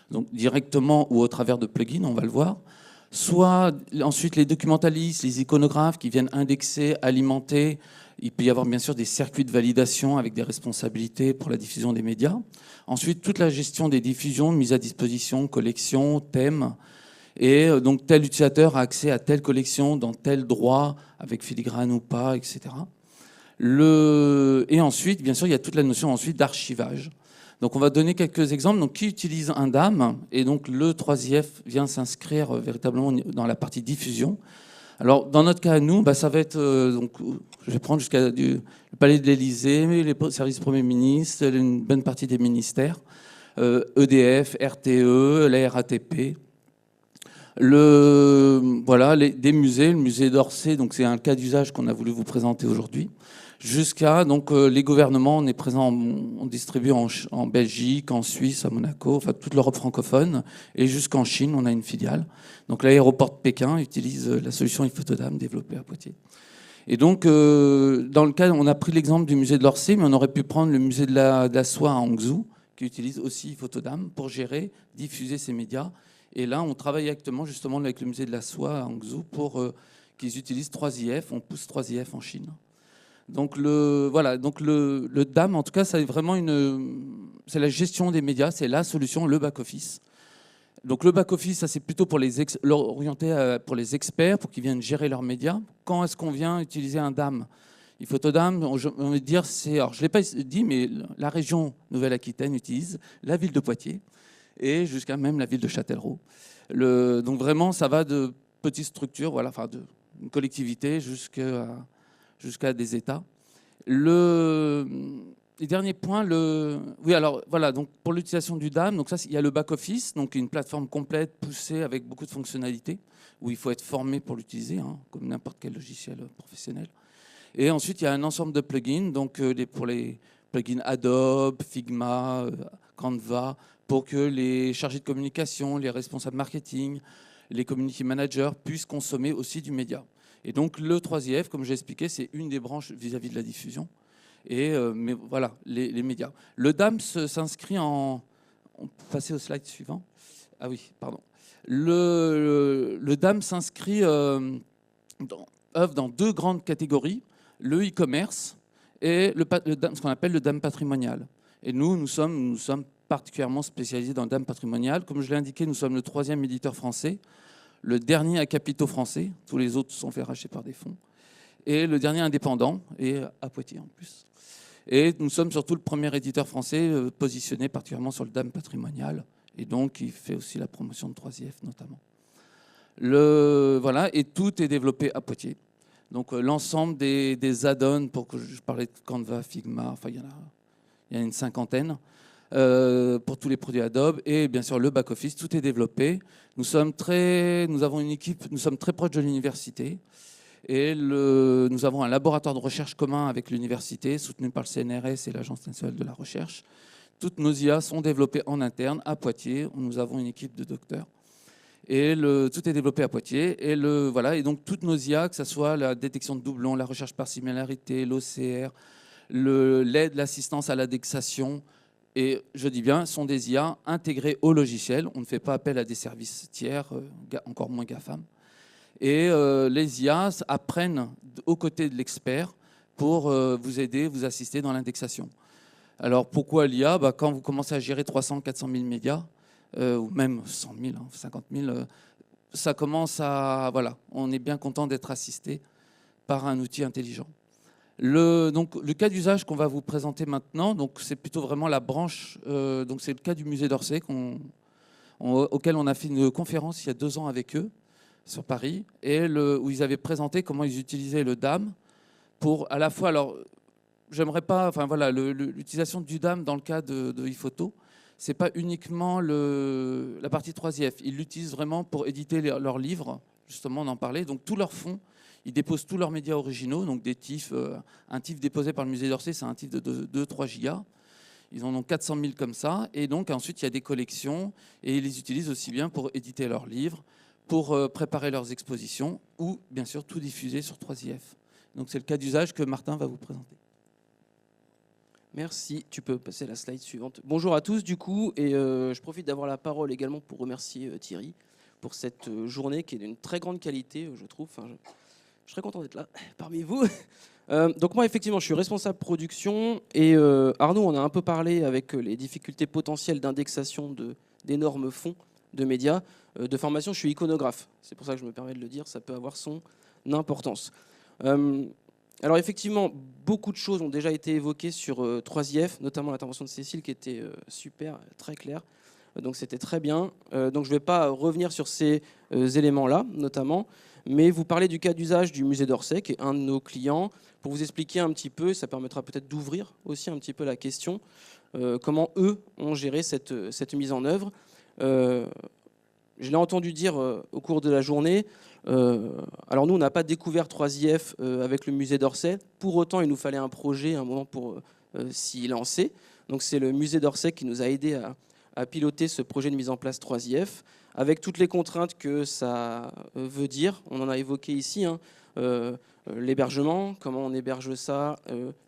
donc directement ou au travers de plugins, on va le voir. Soit ensuite les documentalistes, les iconographes qui viennent indexer, alimenter. Il peut y avoir bien sûr des circuits de validation avec des responsabilités pour la diffusion des médias. Ensuite, toute la gestion des diffusions, mise à disposition, collection, thèmes. Et donc tel utilisateur a accès à telle collection dans tel droit, avec filigrane ou pas, etc. Et ensuite, bien sûr, il y a toute la notion ensuite d'archivage. Donc on va donner quelques exemples. Donc, qui utilise un DAM? Et donc le 3IF vient s'inscrire véritablement dans la partie diffusion. Alors dans notre cas, nous, ça va être, donc, je vais prendre jusqu'à le Palais de l'Élysée, les services Premier ministre, une bonne partie des ministères, EDF, RTE, la RATP. Des musées, le musée d'Orsay, donc c'est un cas d'usage qu'on a voulu vous présenter aujourd'hui. Jusqu'à les gouvernements, on est présent, on distribue en Belgique, en Suisse, à Monaco, enfin toute l'Europe francophone, et jusqu'en Chine, on a une filiale. Donc l'aéroport de Pékin utilise la solution iPhotodam développée à Poitiers. Et donc dans le cas, on a pris l'exemple du musée de l'Orsay, mais on aurait pu prendre le musée de la soie à Hangzhou, qui utilise aussi iPhotodam pour gérer, diffuser ses médias. Et là, on travaille actuellement justement avec le musée de la soie à Hangzhou pour qu'ils utilisent 3IF. On pousse 3IF en Chine. Donc le DAM, en tout cas, c'est vraiment c'est la gestion des médias, c'est la solution, le back-office. Donc le back-office, ça c'est plutôt pour orienté pour les experts, pour qu'ils viennent gérer leurs médias. Quand est-ce qu'on vient utiliser un DAM? iPhotodam, on va dire, alors je ne l'ai pas dit, mais la région Nouvelle-Aquitaine utilise, la ville de Poitiers, et jusqu'à même la ville de Châtellerault. Donc vraiment, ça va de petites structures, d'une collectivité jusqu'à des États. Le dernier point, donc pour l'utilisation du DAM, donc ça, il y a le back-office, donc une plateforme complète, poussée avec beaucoup de fonctionnalités, où il faut être formé pour l'utiliser, comme n'importe quel logiciel professionnel. Et ensuite, il y a un ensemble de plugins, donc pour les plugins Adobe, Figma, Canva, pour que les chargés de communication, les responsables marketing, les community managers puissent consommer aussi du média. Et donc le 3IF, comme j'ai expliqué, c'est une des branches vis-à-vis de la diffusion. Mais voilà, les médias. Le DAM s'inscrit en... On peut passer au slide suivant. Ah oui, pardon. Le DAM s'inscrit œuvre dans deux grandes catégories, le e-commerce et ce qu'on appelle le DAM patrimonial. Et nous sommes particulièrement spécialisés dans le DAM patrimonial. Comme je l'ai indiqué, nous sommes le 3e éditeur français, le dernier à capitaux français, tous les autres sont fait racheter par des fonds, et le dernier indépendant, et à Poitiers en plus. Et nous sommes surtout le premier éditeur français positionné particulièrement sur le DAM patrimonial, et donc il fait aussi la promotion de 3IF notamment. Et tout est développé à Poitiers. Donc l'ensemble des add-ons, pour que je parlais de Canva, Figma, il y en a une cinquantaine, pour tous les produits Adobe, et bien sûr le back-office, tout est développé. Nous avons une équipe, nous sommes très proches de l'université, et nous avons un laboratoire de recherche commun avec l'université, soutenu par le CNRS et l'Agence nationale de la recherche. toutes nos IA sont développées en interne à Poitiers. Nous avons une équipe de docteurs. Et tout est développé à Poitiers. Et donc toutes nos IA, que ce soit la détection de doublons, la recherche par similarité, l'OCR, l'aide, l'assistance à l'indexation, et je dis bien, sont des IA intégrées au logiciel. On ne fait pas appel à des services tiers, encore moins GAFAM. Et les IA apprennent aux côtés de l'expert pour vous aider, vous assister dans l'indexation. Alors pourquoi l'IA ? Quand vous commencez à gérer 300, 400 000 médias, ou même 100 000, 50 000, ça commence à... Voilà, on est bien content d'être assisté par un outil intelligent. Le cas d'usage qu'on va vous présenter maintenant, c'est plutôt vraiment la branche, c'est le cas du musée d'Orsay auquel on a fait une conférence il y a 2 ans avec eux sur Paris, et où ils avaient présenté comment ils utilisaient le DAM pour à la fois... Alors, j'aimerais pas... Enfin voilà, l'utilisation du DAM dans le cas de iPhoto, c'est pas uniquement la partie 3IF. Ils l'utilisent vraiment pour éditer leurs livres, justement, on en parlait. Donc, tous leurs fonds, ils déposent tous leurs médias originaux, donc des TIFF. Un TIFF déposé par le musée d'Orsay, c'est un TIFF de 2-3 gigas. Ils en ont 400 000 comme ça. Et donc, ensuite, il y a des collections. Et ils les utilisent aussi bien pour éditer leurs livres, pour préparer leurs expositions, ou, bien sûr, tout diffuser sur 3IF. Donc, c'est le cas d'usage que Martin va vous présenter. Merci, tu peux passer à la slide suivante. Bonjour à tous du coup, et je profite d'avoir la parole également pour remercier Thierry pour cette journée qui est d'une très grande qualité, je trouve. Enfin, je serais content d'être là parmi vous. Donc moi effectivement je suis responsable production et Arnaud on a un peu parlé avec les difficultés potentielles d'indexation d'énormes fonds de médias. De formation je suis iconographe, c'est pour ça que je me permets de le dire, ça peut avoir son importance. Alors effectivement, beaucoup de choses ont déjà été évoquées sur 3IF, notamment l'intervention de Cécile qui était super, très claire. Donc c'était très bien. Donc je ne vais pas revenir sur ces éléments-là, notamment, mais vous parlez du cas d'usage du musée d'Orsay, qui est un de nos clients, pour vous expliquer un petit peu, ça permettra peut-être d'ouvrir aussi un petit peu la question, comment eux ont géré cette mise en œuvre. Je l'ai entendu dire au cours de la journée. Alors nous, on n'a pas découvert 3IF avec le musée d'Orsay. Pour autant, il nous fallait un projet, un moment pour s'y lancer. Donc c'est le musée d'Orsay qui nous a aidé à piloter ce projet de mise en place 3IF, avec toutes les contraintes que ça veut dire. On en a évoqué ici, hein, l'hébergement, comment on héberge ça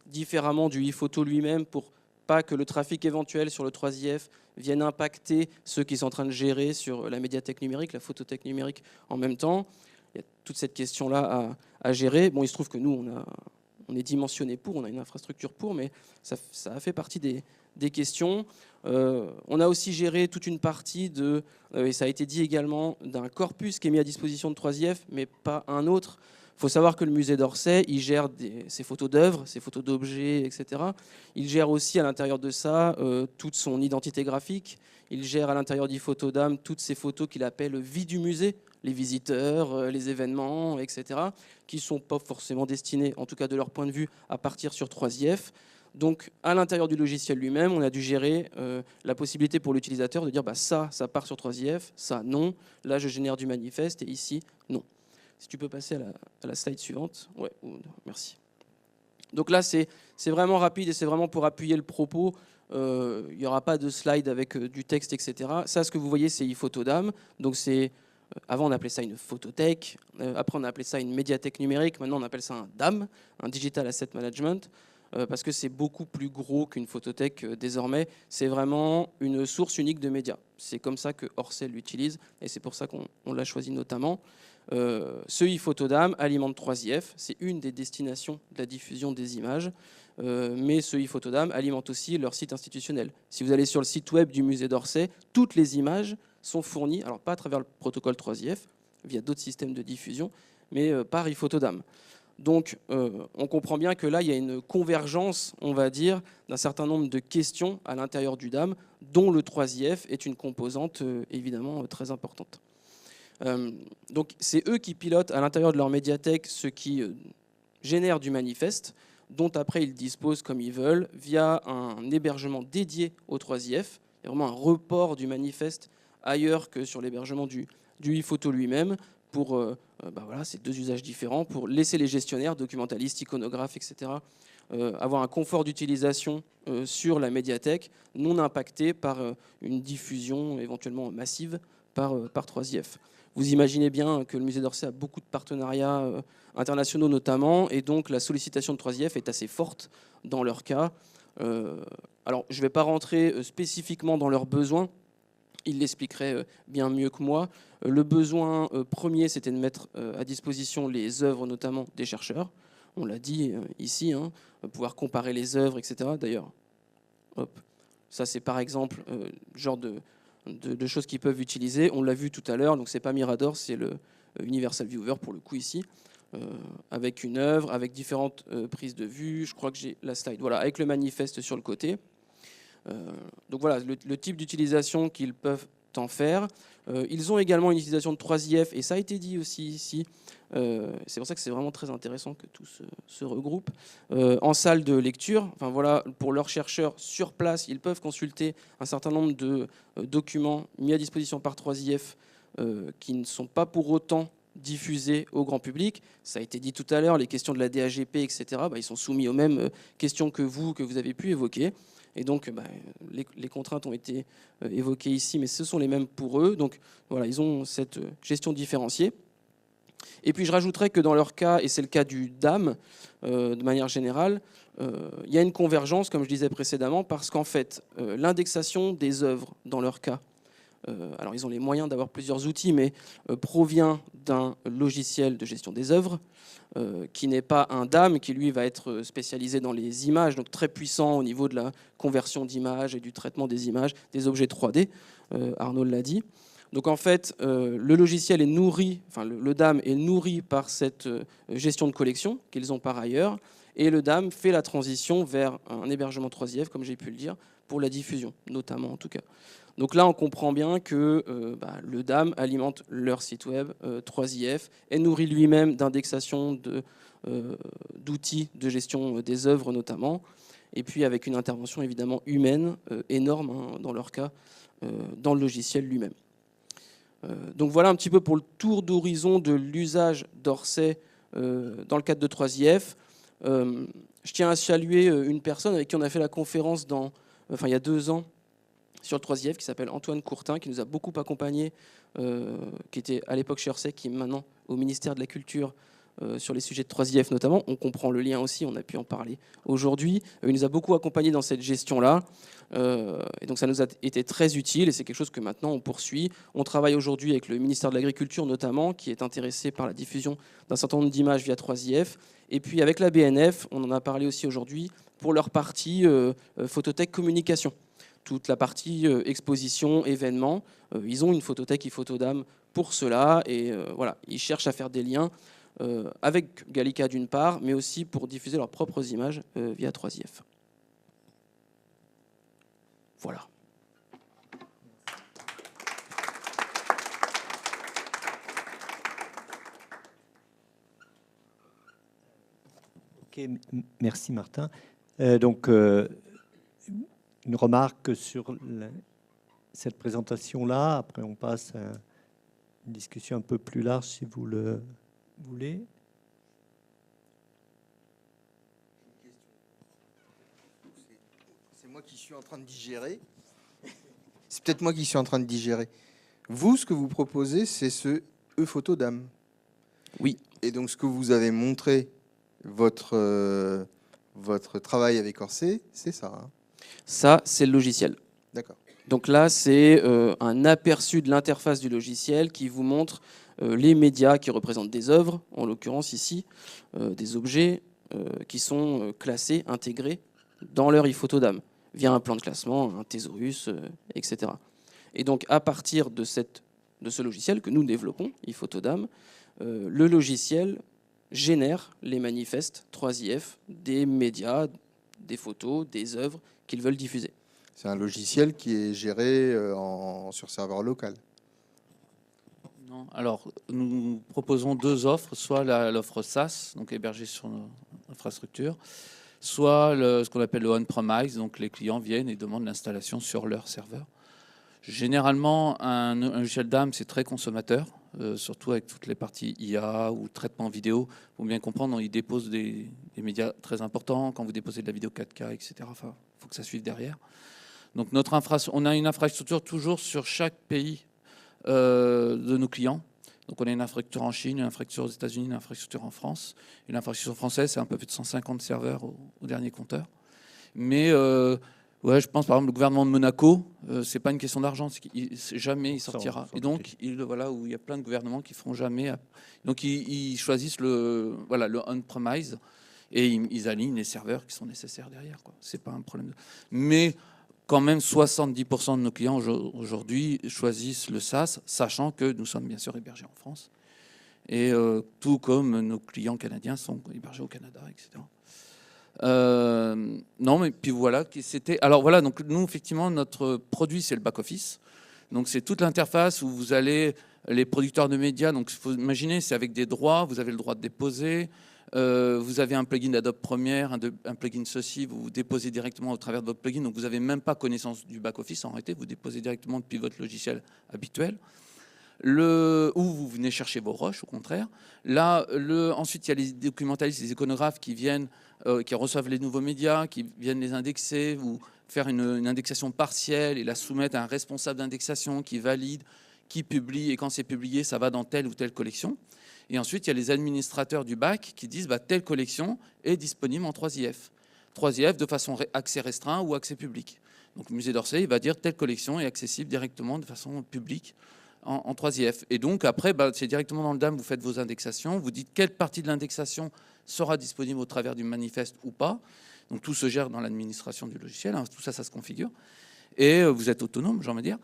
différemment du iPhoto lui-même pour pas que le trafic éventuel sur le 3IF vienne impacter ceux qui sont en train de gérer sur la médiathèque numérique, la photothèque numérique en même temps. Il y a toute cette question-là à gérer. Bon, il se trouve que nous, on est dimensionné pour, on a une infrastructure pour, mais ça a fait partie des questions. On a aussi géré toute une partie et ça a été dit également, d'un corpus qui est mis à disposition de 3IF, mais pas un autre. Il faut savoir que le musée d'Orsay, il gère ses photos d'œuvres, ses photos d'objets, etc. Il gère aussi à l'intérieur de ça toute son identité graphique. Il gère à l'intérieur d'iPhotodam toutes ces photos qu'il appelle vie du musée, les visiteurs, les événements, etc., qui ne sont pas forcément destinés, en tout cas de leur point de vue, à partir sur 3IF. Donc, à l'intérieur du logiciel lui-même, on a dû gérer la possibilité pour l'utilisateur de dire ça part sur 3IF, ça non, là je génère du manifeste et ici non. Si tu peux passer à la slide suivante. Ouais, merci. Donc là, c'est vraiment rapide et c'est vraiment pour appuyer le propos. Il n'y aura pas de slide avec du texte, etc. Ça, ce que vous voyez, c'est iPhotodam. Donc avant, on appelait ça une photothèque. Après, on appelait ça une médiathèque numérique. Maintenant, on appelle ça un DAM, un Digital Asset Management, parce que c'est beaucoup plus gros qu'une photothèque désormais. C'est vraiment une source unique de médias. C'est comme ça que Orsay l'utilise et c'est pour ça qu'on l'a choisi notamment. Ce iPhotodam alimente 3IF, c'est une des destinations de la diffusion des images, mais ce iPhotodam alimente aussi leur site institutionnel. Si vous allez sur le site web du musée d'Orsay, toutes les images sont fournies, alors pas à travers le protocole 3IF, via d'autres systèmes de diffusion, mais par iPhotodam. Donc on comprend bien que là, il y a une convergence, on va dire, d'un certain nombre de questions à l'intérieur du DAM, dont le 3IF est une composante évidemment très importante. Donc c'est eux qui pilotent à l'intérieur de leur médiathèque ce qui génère du manifeste, dont après ils disposent comme ils veulent via un hébergement dédié au 3IF. Il y a vraiment un report du manifeste ailleurs que sur l'hébergement du iPhoto lui-même pour voilà, ces deux usages différents, pour laisser les gestionnaires, documentalistes, iconographes, etc., avoir un confort d'utilisation sur la médiathèque, non impacté par une diffusion éventuellement massive par 3IF. Vous imaginez bien que le musée d'Orsay a beaucoup de partenariats internationaux notamment, et donc la sollicitation de 3IF est assez forte dans leur cas. Alors, je ne vais pas rentrer spécifiquement dans leurs besoins, ils l'expliqueraient bien mieux que moi. Le besoin premier, c'était de mettre à disposition les œuvres, notamment des chercheurs. On l'a dit ici, hein, pouvoir comparer les œuvres, etc. D'ailleurs, hop, ça c'est par exemple genre de choses qu'ils peuvent utiliser. On l'a vu tout à l'heure, donc c'est pas Mirador, c'est le Universal Viewer pour le coup ici, avec une œuvre, avec différentes prises de vue. Je crois que j'ai la slide. Voilà, avec le manifeste sur le côté. Donc voilà, le type d'utilisation qu'ils peuvent en faire. Ils ont également une utilisation de 3IF, et ça a été dit aussi ici. C'est pour ça que c'est vraiment très intéressant que tout se regroupe. En salle de lecture, enfin voilà, pour leurs chercheurs sur place, ils peuvent consulter un certain nombre de documents mis à disposition par 3IF qui ne sont pas pour autant diffusés au grand public. Ça a été dit tout à l'heure, les questions de la DAGP, etc., ils sont soumis aux mêmes questions que vous avez pu évoquer. Et donc, les contraintes ont été évoquées ici, mais ce sont les mêmes pour eux. Donc, voilà, ils ont cette gestion différenciée. Et puis, je rajouterais que dans leur cas, et c'est le cas du DAM, de manière générale, il y a une convergence, comme je disais précédemment, parce qu'en fait, l'indexation des œuvres, dans leur cas, alors ils ont les moyens d'avoir plusieurs outils, mais provient d'un logiciel de gestion des œuvres, qui n'est pas un DAM, qui lui va être spécialisé dans les images, donc très puissant au niveau de la conversion d'images et du traitement des images, des objets 3D, Arnaud l'a dit. Donc en fait, le logiciel est nourri, enfin le DAM est nourri par cette gestion de collection qu'ils ont par ailleurs, et le DAM fait la transition vers un hébergement 3IF, comme j'ai pu le dire, pour la diffusion, notamment en tout cas. Donc là, on comprend bien que le DAM alimente leur site web 3IF, est nourri lui-même d'indexation d'outils de gestion des œuvres notamment, et puis avec une intervention évidemment humaine énorme, hein, dans leur cas, dans le logiciel lui-même. Donc voilà un petit peu pour le tour d'horizon de l'usage d'Orsay dans le cadre de 3IF. Je tiens à saluer une personne avec qui on a fait la conférence il y a 2 ans, sur le 3IF, qui s'appelle Antoine Courtin, qui nous a beaucoup accompagnés, qui était à l'époque chez Orsay, qui est maintenant au ministère de la Culture, sur les sujets de 3IF notamment. On comprend le lien aussi, on a pu en parler aujourd'hui. Il nous a beaucoup accompagnés dans cette gestion-là, et donc ça nous a été très utile, et c'est quelque chose que maintenant on poursuit. On travaille aujourd'hui avec le ministère de l'Agriculture notamment, qui est intéressé par la diffusion d'un certain nombre d'images via 3IF, et puis avec la BNF, on en a parlé aussi aujourd'hui, pour leur partie photothèque communication. Toute la partie exposition, événements. Ils ont une photothèque iPhotodam pour cela, et voilà, ils cherchent à faire des liens avec Gallica d'une part, mais aussi pour diffuser leurs propres images via 3IF. Voilà. Ok, merci Martin. Une remarque sur cette présentation-là. Après, on passe à une discussion un peu plus large, si vous le voulez. C'est moi qui suis en train de digérer. C'est peut-être moi qui suis en train de digérer. Vous, ce que vous proposez, c'est ce ePhotodam. Oui. Et donc, ce que vous avez montré, votre travail avec Orsay, c'est ça, hein? Ça, c'est le logiciel. D'accord. Donc là, c'est un aperçu de l'interface du logiciel qui vous montre les médias qui représentent des œuvres, en l'occurrence ici, des objets qui sont classés, intégrés dans leur iPhotodam, via un plan de classement, un thésaurus, etc. Et donc, à partir de ce logiciel que nous développons, iPhotodam, le logiciel génère les manifestes 3IF des médias, des photos, des œuvres qu'ils veulent diffuser. C'est un logiciel qui est géré sur serveur local. Non. Alors, nous proposons 2 offres, soit l'offre SaaS, donc hébergée sur notre infrastructure, soit ce qu'on appelle le on-premise, donc les clients viennent et demandent l'installation sur leur serveur. Généralement, un logiciel DAM, c'est très consommateur. surtout avec toutes les parties IA ou traitement vidéo. Pour bien comprendre, ils déposent des médias très importants. Quand vous déposez de la vidéo 4K, etc., enfin, faut que ça suive derrière. Donc on a une infrastructure toujours sur chaque pays de nos clients. Donc on a une infrastructure en Chine, une infrastructure aux États-Unis, une infrastructure en France. Et l'infrastructure française, c'est un peu plus de 150 serveurs au dernier compteur. Mais ouais, je pense par exemple le gouvernement de Monaco, c'est pas une question d'argent, jamais il sortira. Et donc voilà où il y a plein de gouvernements qui feront jamais. Donc ils choisissent le on-premise et ils alignent les serveurs qui sont nécessaires derrière, quoi. C'est pas un problème. Mais quand même 70% de nos clients aujourd'hui choisissent le SaaS, sachant que nous sommes bien sûr hébergés en France. Et tout comme nos clients canadiens sont hébergés au Canada, etc. Non, mais puis voilà, c'était. Alors voilà, donc nous, effectivement, notre produit, c'est le back-office. Donc c'est toute l'interface où vous allez, les producteurs de médias, donc il faut imaginer, c'est avec des droits, vous avez le droit de déposer. Vous avez un plugin d'Adobe Premiere, un plugin ceci, vous déposez directement au travers de votre plugin, donc vous n'avez même pas connaissance du back-office en réalité, vous déposez directement depuis votre logiciel habituel. Où vous venez chercher vos rushs, au contraire. Là, ensuite, il y a les documentalistes, les iconographes qui viennent, qui reçoivent les nouveaux médias, qui viennent les indexer ou faire une indexation partielle et la soumettre à un responsable d'indexation qui valide, qui publie, et quand c'est publié, ça va dans telle ou telle collection. Et ensuite, il y a les administrateurs du bac qui disent telle collection est disponible en 3IF. 3IF de façon accès restreint ou accès public. Donc le musée d'Orsay, il va dire telle collection est accessible directement de façon publique en 3IF. Et donc après, c'est directement dans le DAM, vous faites vos indexations, vous dites quelle partie de l'indexation sera disponible au travers du manifeste ou pas. Donc tout se gère dans l'administration du logiciel, hein, tout ça, ça se configure. Et vous êtes autonome, j'ai envie de dire.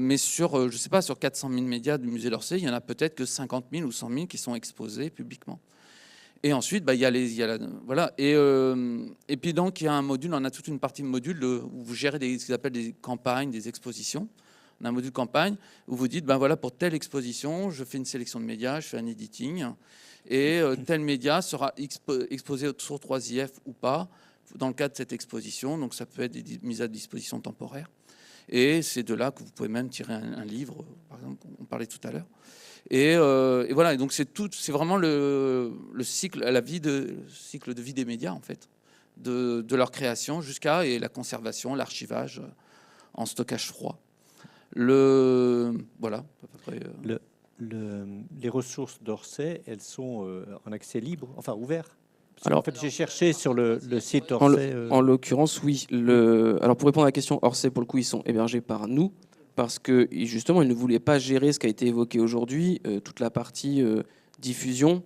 Mais sur, je sais pas, sur 400 000 médias du musée d'Orsay, il y en a peut-être que 50 000 ou 100 000 qui sont exposés publiquement. Et ensuite, il y a voilà. Et puis donc, il y a un module, on a toute une partie de module où vous gérez ce qu'ils appellent des campagnes, des expositions. On a un module campagne où vous dites, voilà, pour telle exposition, je fais une sélection de médias, je fais un editing, et tel média sera exposé sur 3IF ou pas, dans le cadre de cette exposition. Donc ça peut être des mises à disposition temporaires. Et c'est de là que vous pouvez même tirer un livre, par exemple, on parlait tout à l'heure. Et voilà, et donc c'est vraiment le cycle, cycle de vie des médias, en fait, de leur création jusqu'à la conservation, l'archivage en stockage froid. Voilà, à peu près. Les ressources d'Orsay, elles sont en accès libre, enfin ouvert. Alors, en fait, j'ai cherché sur le site Orsay. En l'occurrence, oui. Alors, pour répondre à la question, Orsay, pour le coup, ils sont hébergés par nous, parce que justement, ils ne voulaient pas gérer ce qui a été évoqué aujourd'hui, toute la partie diffusion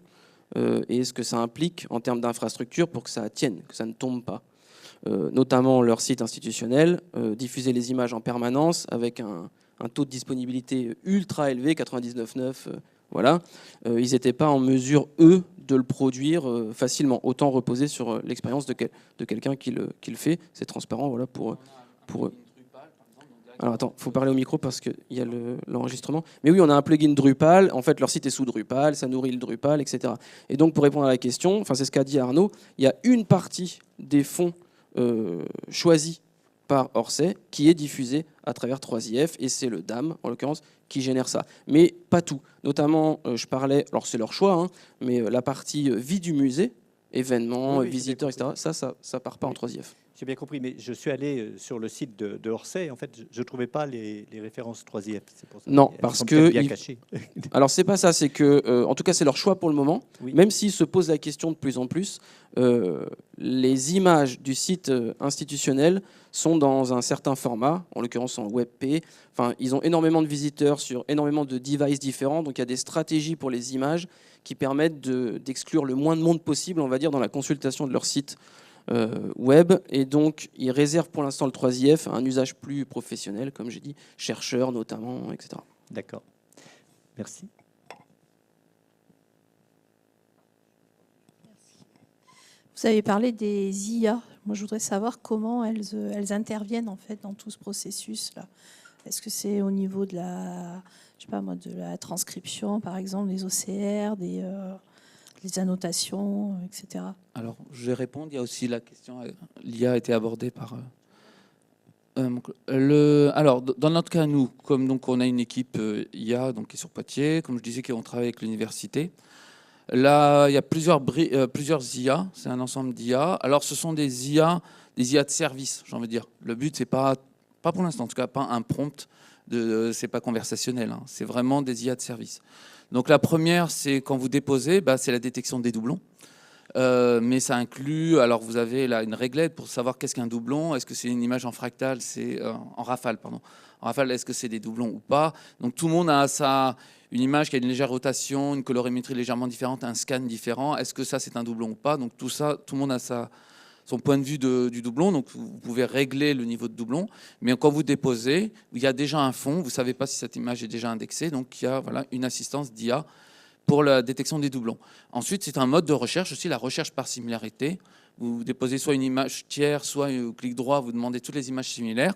et ce que ça implique en termes d'infrastructure pour que ça tienne, que ça ne tombe pas. Notamment leur site institutionnel, diffuser les images en permanence avec un taux de disponibilité ultra élevé, 99,9, voilà. Ils n'étaient pas en mesure, eux, de le produire facilement. Autant reposer sur l'expérience de quelqu'un qui le fait. C'est transparent, voilà, pour eux. Alors attends, il faut parler au micro parce qu'il y a l'enregistrement. Mais oui, on a un plugin Drupal. En fait, leur site est sous Drupal, ça nourrit le Drupal, etc. Et donc, pour répondre à la question, c'est ce qu'a dit Arnaud, il y a une partie des fonds choisis par Orsay qui est diffusée à travers 3IF, et c'est le DAM, en l'occurrence, qui génère ça. Mais pas tout. Notamment, je parlais, alors c'est leur choix, mais la partie vie du musée, événements, visiteurs, etc., ça part pas en 3IF. J'ai bien compris, mais je suis allé sur le site de Orsay. En fait, je ne trouvais pas les références 3IF. C'est pour ça. Non, parce que... bien cachées. Alors, c'est pas ça. C'est que, en tout cas, c'est leur choix pour le moment. Oui. Même s'ils se posent la question de plus en plus, les images du site institutionnel sont dans un certain format, en l'occurrence en WebP. Enfin, ils ont énormément de visiteurs sur énormément de devices différents. Donc, il y a des stratégies pour les images qui permettent d'exclure le moins de monde possible, on va dire, dans la consultation de leur site web, et donc ils réservent pour l'instant le 3IF à un usage plus professionnel, comme j'ai dit, chercheurs notamment, etc. D'accord. Merci. Vous avez parlé des IA. Moi, je voudrais savoir comment elles interviennent en fait dans tout ce processus-là. Est-ce que c'est au niveau de de la transcription, par exemple, des OCR, des annotations, etc. Alors, je vais répondre. Il y a aussi la question, l'IA a été abordée par Alors, dans notre cas, nous, comme donc, on a une équipe IA donc, qui est sur Poitiers, comme je disais, on travaille avec l'université. Là, il y a plusieurs IA, c'est un ensemble d'IA. Alors, ce sont des IA de service, j'ai envie de dire. Le but, c'est pas pour l'instant, en tout cas, pas un prompt, c'est pas conversationnel, hein. C'est vraiment des IA de service. Donc, la première, c'est quand vous déposez, c'est la détection des doublons. Mais ça inclut, alors vous avez là une réglette pour savoir qu'est-ce qu'un doublon. Est-ce que c'est une image en fractal, en rafale, pardon. En rafale, est-ce que c'est des doublons ou pas? Donc tout le monde a une image qui a une légère rotation, une colorimétrie légèrement différente, un scan différent. Est-ce que ça c'est un doublon ou pas? Donc tout ça, tout le monde a son point de vue du doublon. Donc vous pouvez régler le niveau de doublon. Mais quand vous déposez, il y a déjà un fond. Vous ne savez pas si cette image est déjà indexée. Donc il y a une assistance d'IA pour la détection des doublons. Ensuite, c'est un mode de recherche aussi, la recherche par similarité. Vous déposez soit une image tiers, soit au clic droit, vous demandez toutes les images similaires.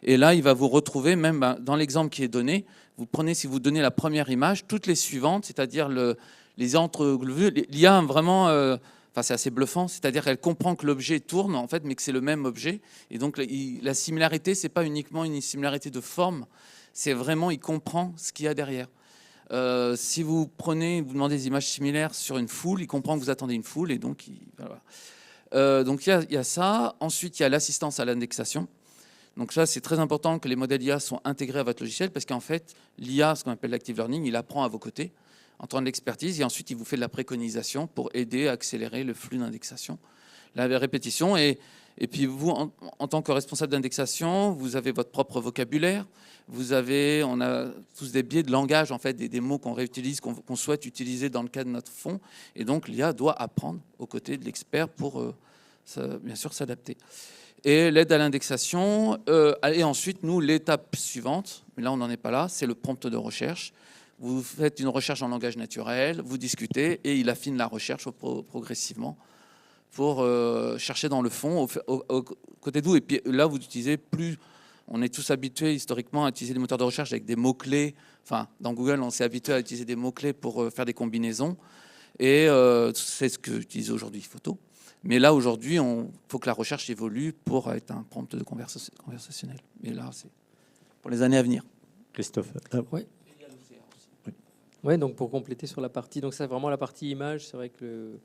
Et là, il va vous retrouver, même dans l'exemple qui est donné, vous prenez, si vous donnez la première image, toutes les suivantes, c'est-à-dire les entrevues. L'IA, vraiment, c'est assez bluffant, c'est-à-dire qu'elle comprend que l'objet tourne, en fait, mais que c'est le même objet. Et donc, la similarité, ce n'est pas uniquement une similarité de forme, c'est vraiment, il comprend ce qu'il y a derrière. Si vous demandez des images similaires sur une foule, il comprend que vous attendez une foule et donc voilà. Donc il y a ça. Ensuite, il y a l'assistance à l'indexation. Donc ça, c'est très important que les modèles IA sont intégrés à votre logiciel parce qu'en fait, l'IA, ce qu'on appelle l'active learning, il apprend à vos côtés en temps de l'expertise et ensuite il vous fait de la préconisation pour aider à accélérer le flux d'indexation, la répétition. Et puis vous, en tant que responsable d'indexation, vous avez votre propre vocabulaire. On a tous des biais de langage, en fait, des mots qu'on réutilise, qu'on souhaite utiliser dans le cadre de notre fond. Et donc, l'IA doit apprendre aux côtés de l'expert pour, bien sûr, s'adapter. Et l'aide à l'indexation. Et ensuite, nous, l'étape suivante, mais là, on n'en est pas là, c'est le prompt de recherche. Vous faites une recherche en langage naturel, vous discutez, et il affine la recherche progressivement pour chercher dans le fond, au côté de vous. Et puis là, vous utilisez plus... On est tous habitués historiquement à utiliser des moteurs de recherche avec des mots-clés. Enfin, dans Google, on s'est habitué à utiliser des mots-clés pour faire des combinaisons. Et c'est ce que j'utilise aujourd'hui, photo. Mais là, aujourd'hui, il faut que la recherche évolue pour être un prompt de conversationnel. Mais là, c'est pour les années à venir. Christophe. Oui. Ouais, donc pour compléter sur la partie, donc c'est vraiment la partie image. C'est vrai que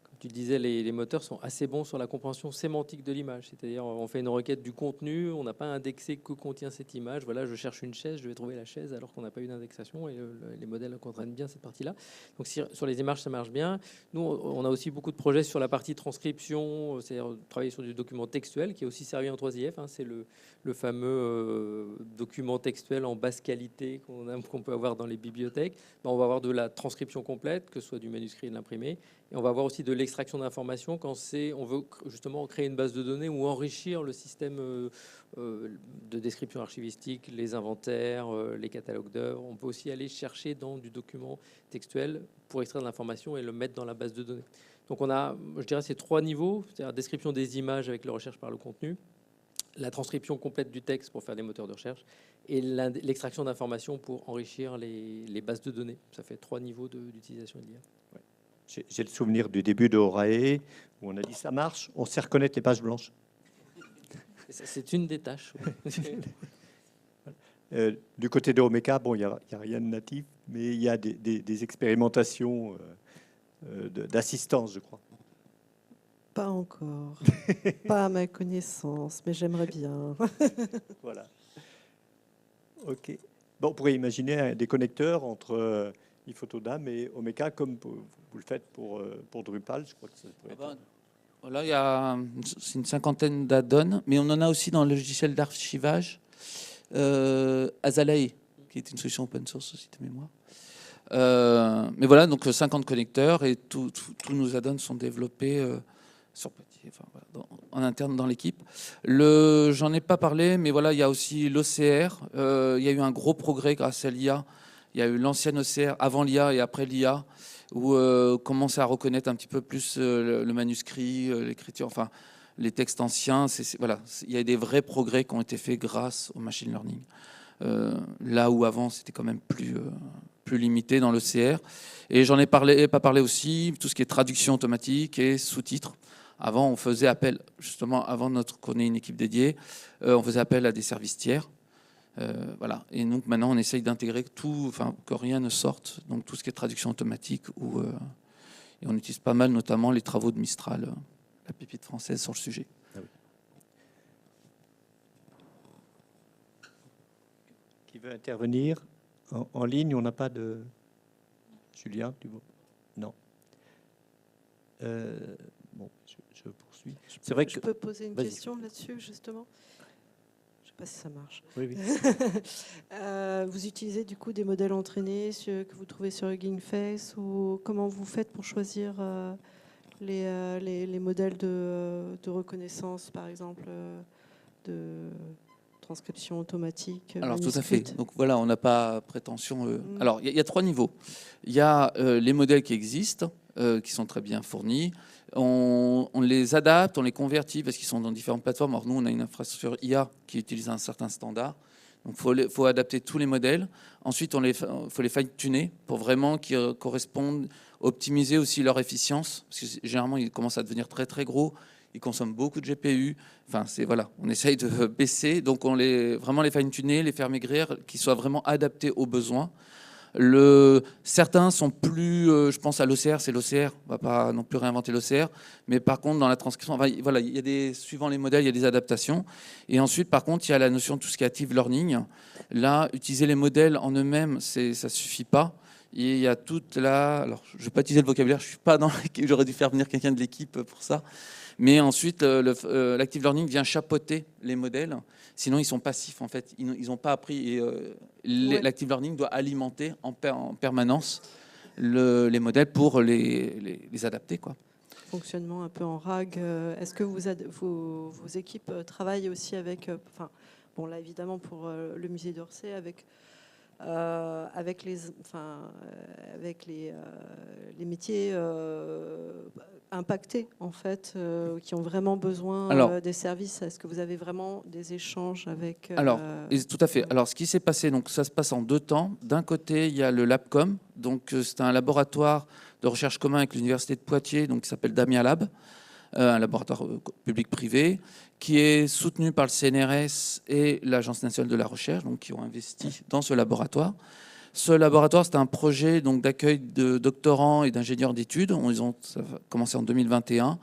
comme tu disais, les moteurs sont assez bons sur la compréhension sémantique de l'image. C'est-à-dire, on fait une requête du contenu, on n'a pas indexé que contient cette image. Voilà, je cherche une chaise, je vais trouver la chaise alors qu'on n'a pas eu d'indexation et les modèles comprennent bien cette partie-là. Donc sur les images, ça marche bien. Nous, on a aussi beaucoup de projets sur la partie transcription, c'est-à-dire travailler sur du document textuel qui est aussi servi en 3IF. Hein, c'est le fameux document textuel en basse qualité qu'on peut avoir dans les bibliothèques. Ben, on va avoir de la transcription complète, que ce soit du manuscrit et de l'imprimé. Et on va avoir aussi de l'extraction d'informations quand on veut justement créer une base de données ou enrichir le système de description archivistique, les inventaires, les catalogues d'œuvres. On peut aussi aller chercher dans du document textuel pour extraire de l'information et le mettre dans la base de données. Donc on a, je dirais, ces trois niveaux, c'est-à-dire description des images avec la recherche par le contenu, la transcription complète du texte pour faire des moteurs de recherche et l'extraction d'informations pour enrichir les bases de données. Ça fait trois niveaux d'utilisation de l'IA. Ouais. J'ai le souvenir du début de Horae où on a dit ça marche, on sait reconnaître les pages blanches. C'est une des tâches. Du côté de Omeka, bon, il n'y a rien de natif, mais il y a des expérimentations d'assistance, je crois. Pas encore, pas à ma connaissance, mais j'aimerais bien. Voilà. Ok. Bon, on pourrait imaginer des connecteurs entre iPhotoDAM et Omeka, comme vous le faites pour Drupal. Je crois que ça pourrait être... Là, c'est une cinquantaine d'add-ons, mais on en a aussi dans le logiciel d'archivage Azalae, qui est une solution open source aussi de mémoire. Mais voilà, donc 50 connecteurs et tous nos add-ons sont développés sur Poitiers, enfin, voilà, en interne dans l'équipe. J'en ai pas parlé, mais voilà, il y a aussi l'OCR. Il y a eu un gros progrès grâce à l'IA. Il y a eu l'ancienne OCR avant l'IA et après l'IA, où on commence à reconnaître un petit peu plus le manuscrit, l'écriture, enfin les textes anciens. Voilà, il y a des vrais progrès qui ont été faits grâce au machine learning. Là où avant, c'était quand même plus limité dans l'OCR. Et j'en ai pas parlé aussi, tout ce qui est traduction automatique et sous-titres. Avant, on faisait appel, justement, avant qu'on ait une équipe dédiée, on faisait appel à des services tiers. Voilà. Et donc maintenant, on essaye d'intégrer tout, enfin, que rien ne sorte. Donc tout ce qui est traduction automatique, et on utilise pas mal, notamment les travaux de Mistral, la pépite française sur le sujet. Ah oui. Qui veut intervenir en ligne? On n'a pas de... Julien, tu vois? Non. Bon, je poursuis. C'est vrai que... Je peux poser une Vas-y. question là-dessus, justement? Je ne sais pas si ça marche. Oui, oui. Vous utilisez du coup des modèles entraînés que vous trouvez sur Hugging Face, ou comment vous faites pour choisir les modèles de reconnaissance, par exemple, de transcription automatique? Alors tout à manuscrite? fait. Donc voilà, on n'a pas prétention. Alors il y a 3 niveaux. Il y a les modèles qui existent, qui sont très bien fournis. On les adapte, on les convertit parce qu'ils sont dans différentes plateformes. Alors nous, on a une infrastructure IA qui utilise un certain standard. Donc il faut adapter tous les modèles. Ensuite, faut les fine-tuner pour vraiment qu'ils correspondent, optimiser aussi leur efficience. Parce que généralement, ils commencent à devenir très très gros. Ils consomment beaucoup de GPU. Enfin, voilà, on essaye de baisser. Donc vraiment les fine-tuner, les faire maigrir, qu'ils soient vraiment adaptés aux besoins. Certains sont plus, je pense à l'OCR, c'est l'OCR, on ne va pas non plus réinventer l'OCR, mais par contre dans la transcription, voilà, il y a suivant les modèles, il y a des adaptations. Et ensuite, par contre, il y a la notion de tout ce qui est active learning. Là, utiliser les modèles en eux-mêmes, ça ne suffit pas. Et il y a toute alors je ne vais pas utiliser le vocabulaire, je ne suis pas dans l'équipe, j'aurais dû faire venir quelqu'un de l'équipe pour ça. Mais ensuite, l'active learning vient chapeauter les modèles. Sinon, ils sont passifs, en fait. Ils n'ont pas appris. Et l'active learning doit alimenter en permanence les modèles pour les adapter, quoi. Fonctionnement un peu en RAG. Est-ce que vos équipes travaillent aussi avec... bon, là, évidemment, pour le musée d'Orsay, avec les métiers impactés, en fait, qui ont vraiment besoin des services. Est-ce que vous avez vraiment des échanges avec... Alors, tout à fait. Alors, ce qui s'est passé, donc, ça se passe en 2 temps. D'un côté, il y a le LabCom. Donc, c'est un laboratoire de recherche commun avec l'Université de Poitiers, donc, qui s'appelle Damia Lab, un laboratoire public-privé, qui est soutenu par le CNRS et l'Agence nationale de la recherche, donc, qui ont investi dans ce laboratoire. Ce laboratoire, c'est un projet d'accueil de doctorants et d'ingénieurs d'études. Ça va commencer en 2021,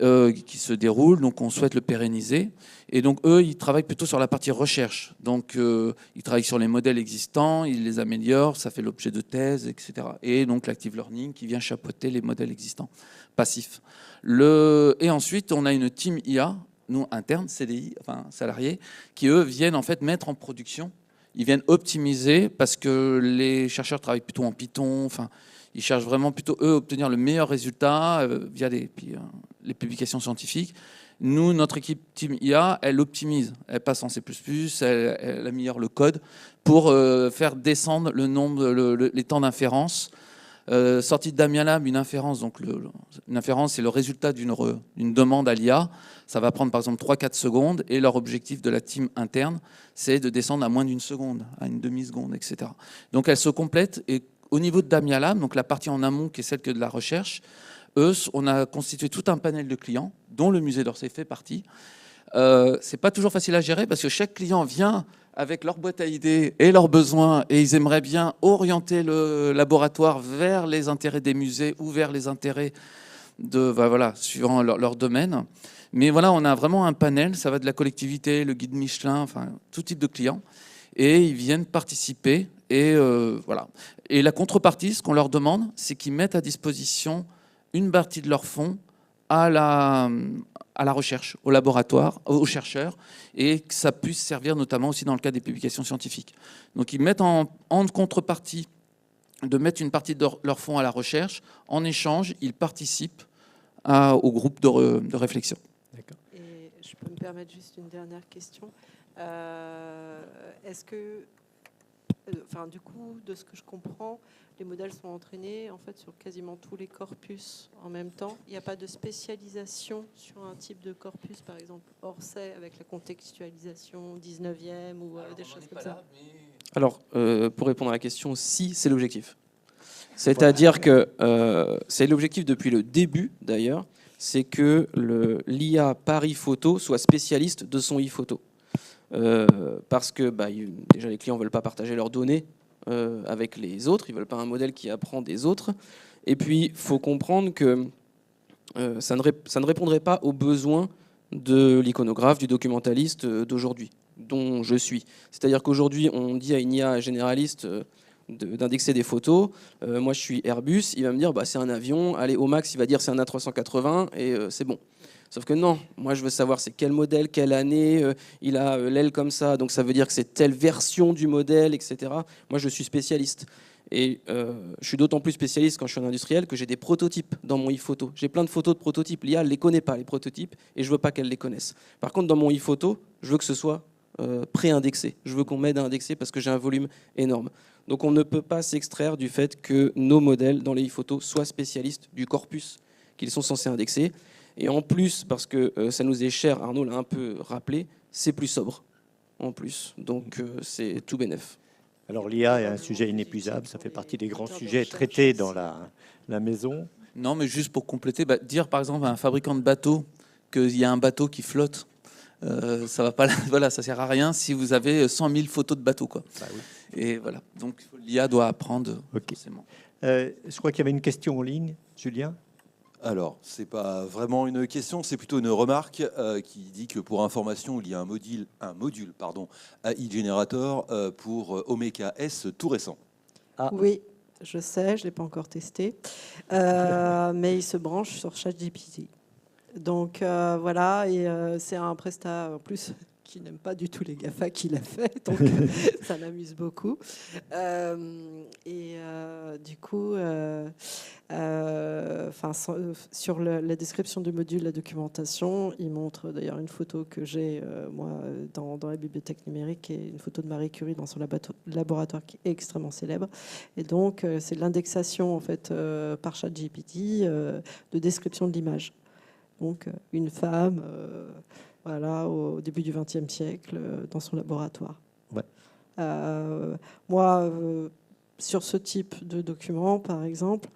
qui se déroule. Donc, on souhaite le pérenniser. Et donc, eux, ils travaillent plutôt sur la partie recherche. Donc, ils travaillent sur les modèles existants, ils les améliorent, ça fait l'objet de thèses, etc. Et donc, l'active learning qui vient chapeauter les modèles existants, passifs. Et ensuite, on a une team IA, nous, interne, CDI, enfin salariés, qui, eux, viennent en fait mettre en production. Ils viennent optimiser parce que les chercheurs travaillent plutôt en Python. Enfin, ils cherchent vraiment plutôt, eux, obtenir le meilleur résultat via les publications scientifiques. Nous, notre équipe Team IA, elle optimise. Elle passe en C++, elle améliore le code pour faire descendre le nombre, les temps d'inférence. Sortie de Damia Lab, une inférence. Donc une inférence, c'est le résultat d'une demande à l'IA. Ça va prendre par exemple 3-4 secondes. Et leur objectif de la team interne, c'est de descendre à moins d'1 seconde, à une demi-seconde, etc. Donc elles se complètent. Et au niveau de Damia Lab, donc la partie en amont qui est celle que de la recherche, on a constitué tout un panel de clients, dont le musée d'Orsay fait partie. C'est pas toujours facile à gérer parce que chaque client vient avec leur boîte à idées et leurs besoins, et ils aimeraient bien orienter le laboratoire vers les intérêts des musées ou vers les intérêts suivant leur domaine. Mais voilà, on a vraiment un panel, ça va de la collectivité, le guide Michelin, enfin tout type de clients, et ils viennent participer. Et voilà. Et la contrepartie, ce qu'on leur demande, c'est qu'ils mettent à disposition une partie de leurs fonds à la recherche, au laboratoire, aux chercheurs, et que ça puisse servir notamment aussi dans le cas des publications scientifiques. Donc ils mettent en contrepartie de mettre une partie de leurs fonds à la recherche. En échange, ils participent au groupe de réflexion. D'accord. Et je peux me permettre juste une dernière question. Est-ce que, du coup, de ce que je comprends, les modèles sont entraînés en fait sur quasiment tous les corpus en même temps. Il n'y a pas de spécialisation sur un type de corpus, par exemple Orsay avec la contextualisation 19e ou des choses comme ça. Alors, pour répondre à la question, si, c'est l'objectif. C'est-à-dire que c'est l'objectif depuis le début, d'ailleurs, c'est que l'IA par e-photo soit spécialiste de son e-photo. Parce que déjà les clients ne veulent pas partager leurs données avec les autres, ils ne veulent pas un modèle qui apprend des autres. Et puis, il faut comprendre que ça ne répondrait pas aux besoins de l'iconographe, du documentaliste d'aujourd'hui, dont je suis. C'est-à-dire qu'aujourd'hui, on dit à une IA généraliste d'indexer des photos. Moi, je suis Airbus, il va me dire c'est un avion. Allez, au max, il va dire c'est un A380 et c'est bon. Sauf que non, moi, je veux savoir c'est quel modèle, quelle année, il a l'aile comme ça, donc ça veut dire que c'est telle version du modèle, etc. Moi, je suis spécialiste. Et je suis d'autant plus spécialiste quand je suis un industriel que j'ai des prototypes dans mon e-photo. J'ai plein de photos de prototypes. L'IA ne les connaît pas, les prototypes, et je ne veux pas qu'elle les connaisse. Par contre, dans mon e-photo, je veux que ce soit pré-indexé. Je veux qu'on m'aide à indexer parce que j'ai un volume énorme. Donc on ne peut pas s'extraire du fait que nos modèles dans les e-photos soient spécialistes du corpus qu'ils sont censés indexer. Et en plus, parce que ça nous est cher, Arnaud l'a un peu rappelé, c'est plus sobre en plus. Donc c'est tout bénef. Alors l'IA est un sujet inépuisable, ça fait partie des grands sujets traités dans la maison. Non, mais juste pour compléter, dire par exemple à un fabricant de bateau qu'il y a un bateau qui flotte, ça va pas, voilà, ça sert à rien si vous avez 100 000 photos de bateau, quoi. Bah oui. Et voilà, donc l'IA doit apprendre forcément. Je crois qu'il y avait une question en ligne, Julien. Alors, c'est pas vraiment une question, c'est plutôt une remarque qui dit que pour information, il y a un module AI Generator pour Omeka S tout récent. Ah. Oui, je sais, je ne l'ai pas encore testé, mais il se branche sur ChatGPT. Donc voilà, et c'est un prestat en plus qui n'aime pas du tout les GAFA qu'il a fait, donc ça m'amuse beaucoup. Du coup, sur la description du module, la documentation, il montre d'ailleurs une photo que j'ai moi dans la bibliothèque numérique, et une photo de Marie Curie dans son laboratoire qui est extrêmement célèbre. Et donc c'est l'indexation en fait par ChatGPT de description de l'image. Donc une femme. Voilà, au début du XXe siècle, dans son laboratoire. Ouais. Moi, sur ce type de document, par exemple,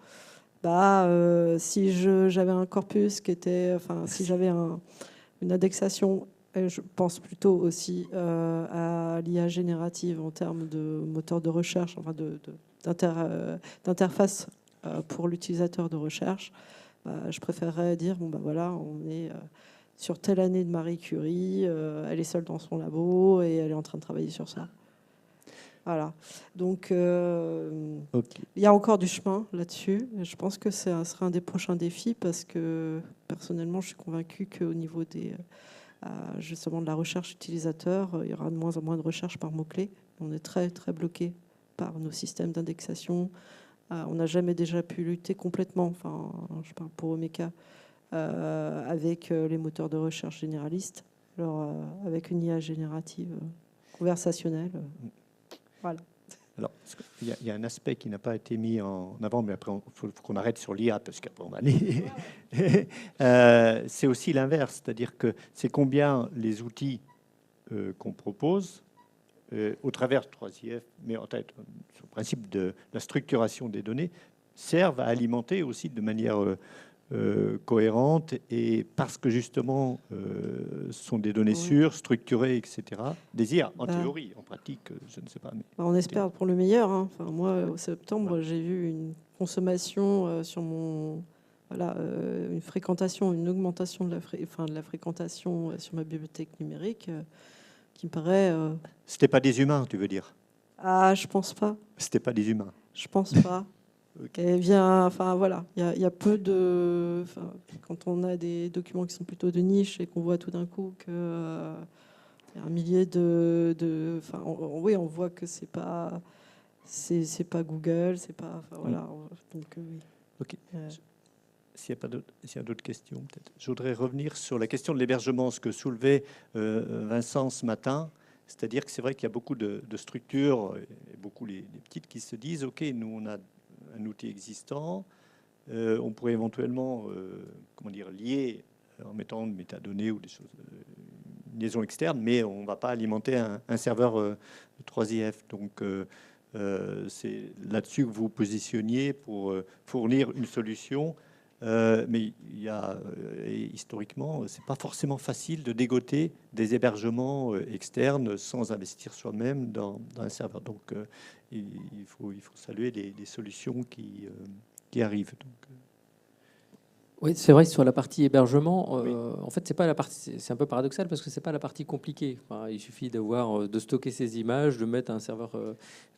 si j'avais un corpus qui était, si j'avais une indexation, je pense plutôt aussi à l'IA générative en termes de moteur de recherche, d'interface pour l'utilisateur de recherche. Je préférerais dire voilà, on est sur telle année de Marie Curie, elle est seule dans son labo et elle est en train de travailler sur ça. Voilà. Donc, Okay. Il y a encore du chemin là-dessus. Je pense que ça sera un des prochains défis parce que, personnellement, je suis convaincue qu'au niveau justement de la recherche utilisateur, il y aura de moins en moins de recherche par mots-clés. On est très, très bloqué par nos systèmes d'indexation. On n'a jamais déjà pu lutter complètement, je parle pour Omeka, avec les moteurs de recherche généralistes, alors avec une IA générative conversationnelle. Voilà. Alors, il y a un aspect qui n'a pas été mis en avant, mais après, il faut qu'on arrête sur l'IA, parce qu'après, on va aller. C'est aussi l'inverse, c'est-à-dire que c'est combien les outils qu'on propose au travers de 3IF, mais en tête, sur le principe de la structuration des données, servent à alimenter aussi de manière cohérente, et parce que justement ce sont des données sûres, structurées, etc. Des IA, en théorie, en pratique, je ne sais pas. Mais on espère pour le meilleur. Hein. Moi, au septembre, j'ai vu une consommation sur mon... une fréquentation, une augmentation de la fréquentation sur ma bibliothèque numérique qui me paraît... C'était pas des humains, tu veux dire? Ah, je pense pas. C'était pas des humains. Je pense pas. Okay. Voilà, il y a peu de... quand on a des documents qui sont plutôt de niche et qu'on voit tout d'un coup qu'il y a un millier oui, on voit que c'est pas Google, c'est pas... voilà. Donc, oui. Ok. S'il y a d'autres questions, peut-être. Je voudrais revenir sur la question de l'hébergement, ce que soulevait Vincent ce matin. C'est-à-dire que c'est vrai qu'il y a beaucoup de structures, et beaucoup les petites, qui se disent, OK, nous, on a un outil existant, on pourrait éventuellement lier en mettant de métadonnées ou des choses, une liaison externe, mais on ne va pas alimenter un serveur 3IF. Donc, c'est là-dessus que vous vous positionniez pour fournir une solution Mais il y a, historiquement, c'est pas forcément facile de dégoter des hébergements externes sans investir soi-même dans un serveur. Donc, il faut saluer les solutions qui arrivent. Donc, Oui, c'est vrai que sur la partie hébergement, en fait, c'est pas la partie. C'est un peu paradoxal parce que c'est pas la partie compliquée. Enfin, il suffit de stocker ces images, de mettre un serveur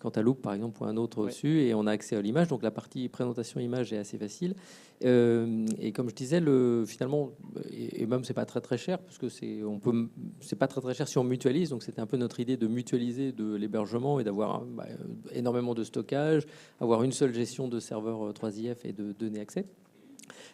Cantaloupe par exemple ou un autre dessus, et on a accès à l'image. Donc la partie présentation image est assez facile. Et comme je disais, finalement, et même c'est pas très cher parce que c'est pas très cher si on mutualise. Donc c'était un peu notre idée de mutualiser de l'hébergement et d'avoir énormément de stockage, avoir une seule gestion de serveurs 3IF et de données accès.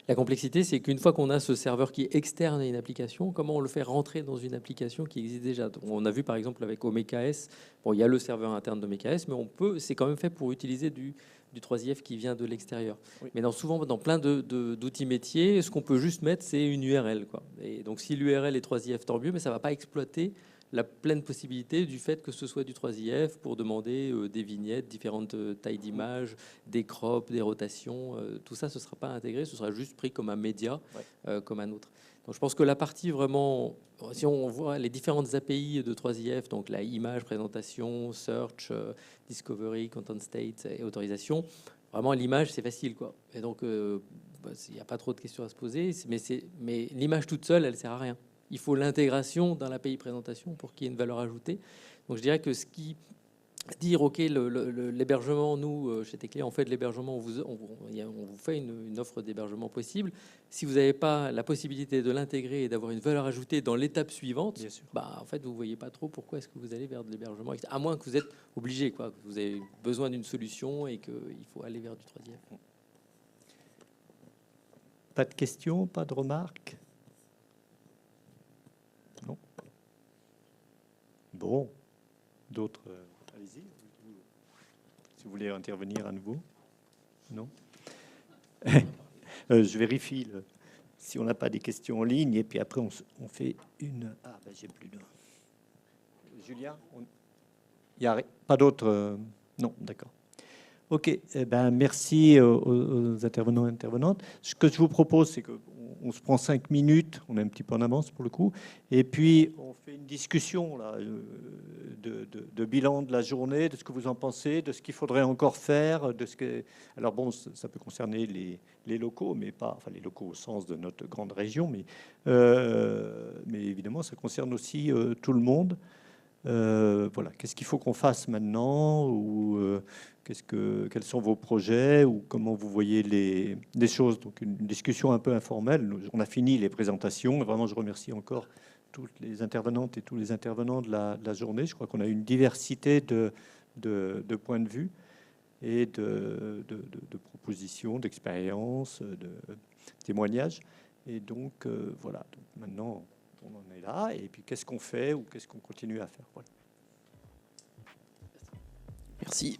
La complexité, c'est qu'une fois qu'on a ce serveur qui est externe à une application, comment on le fait rentrer dans une application qui existe déjà? On a vu par exemple avec OmekaS, bon, il y a le serveur interne d'OmekaS, mais c'est quand même fait pour utiliser du 3IF qui vient de l'extérieur. Oui. Mais souvent, dans plein d'outils métiers, ce qu'on peut juste mettre, c'est une URL, quoi. Et donc, si l'URL est 3IF, tant mieux, mais ça ne va pas exploiter la pleine possibilité du fait que ce soit du 3IF pour demander des vignettes, différentes tailles d'images, des crops, des rotations. Tout ça, ce ne sera pas intégré, ce sera juste pris comme un média, comme un autre. Donc je pense que la partie vraiment, si on voit les différentes API de 3IF, donc la image, présentation, search, discovery, content state et autorisation, vraiment l'image, c'est facile, quoi. Et donc, il n'y a pas trop de questions à se poser, mais l'image toute seule, elle ne sert à rien. Il faut l'intégration dans l'API présentation pour qu'il y ait une valeur ajoutée. Donc je dirais que ce qui dire ok, l'hébergement, nous chez Teclé, on fait de l'hébergement, on vous fait une offre d'hébergement possible. Si vous n'avez pas la possibilité de l'intégrer et d'avoir une valeur ajoutée dans l'étape suivante, en fait vous voyez pas trop pourquoi est-ce que vous allez vers de l'hébergement, à moins que vous êtes obligé, quoi, que vous avez besoin d'une solution et qu'il faut aller vers du 3IF. Pas de questions, pas de remarques? Non. Bon, d'autres, allez-y. Si vous voulez intervenir à nouveau. Non. Je vérifie si on n'a pas des questions en ligne et puis après on fait une. Ah ben j'ai plus de. Julien, il n'y a pas d'autres. Non, d'accord. Ok, eh ben, merci aux intervenants et intervenantes. Ce que je vous propose, c'est qu'on se prend 5 minutes, on est un petit peu en avance pour le coup, et puis on fait une discussion là, de bilan de la journée, de ce que vous en pensez, de ce qu'il faudrait encore faire. Alors bon, ça peut concerner les locaux, mais pas les locaux au sens de notre grande région, mais évidemment, ça concerne aussi tout le monde. Voilà, qu'est-ce qu'il faut qu'on fasse maintenant ou quels sont vos projets ou comment vous voyez les choses. Donc une discussion un peu informelle. On a fini les présentations. Vraiment, je remercie encore toutes les intervenantes et tous les intervenants de la journée. Je crois qu'on a une diversité de points de vue et de propositions, d'expériences, de témoignages. Et donc, voilà. Donc, maintenant, on en est là. Et puis, qu'est-ce qu'on fait ou qu'est-ce qu'on continue à faire? Voilà. Merci.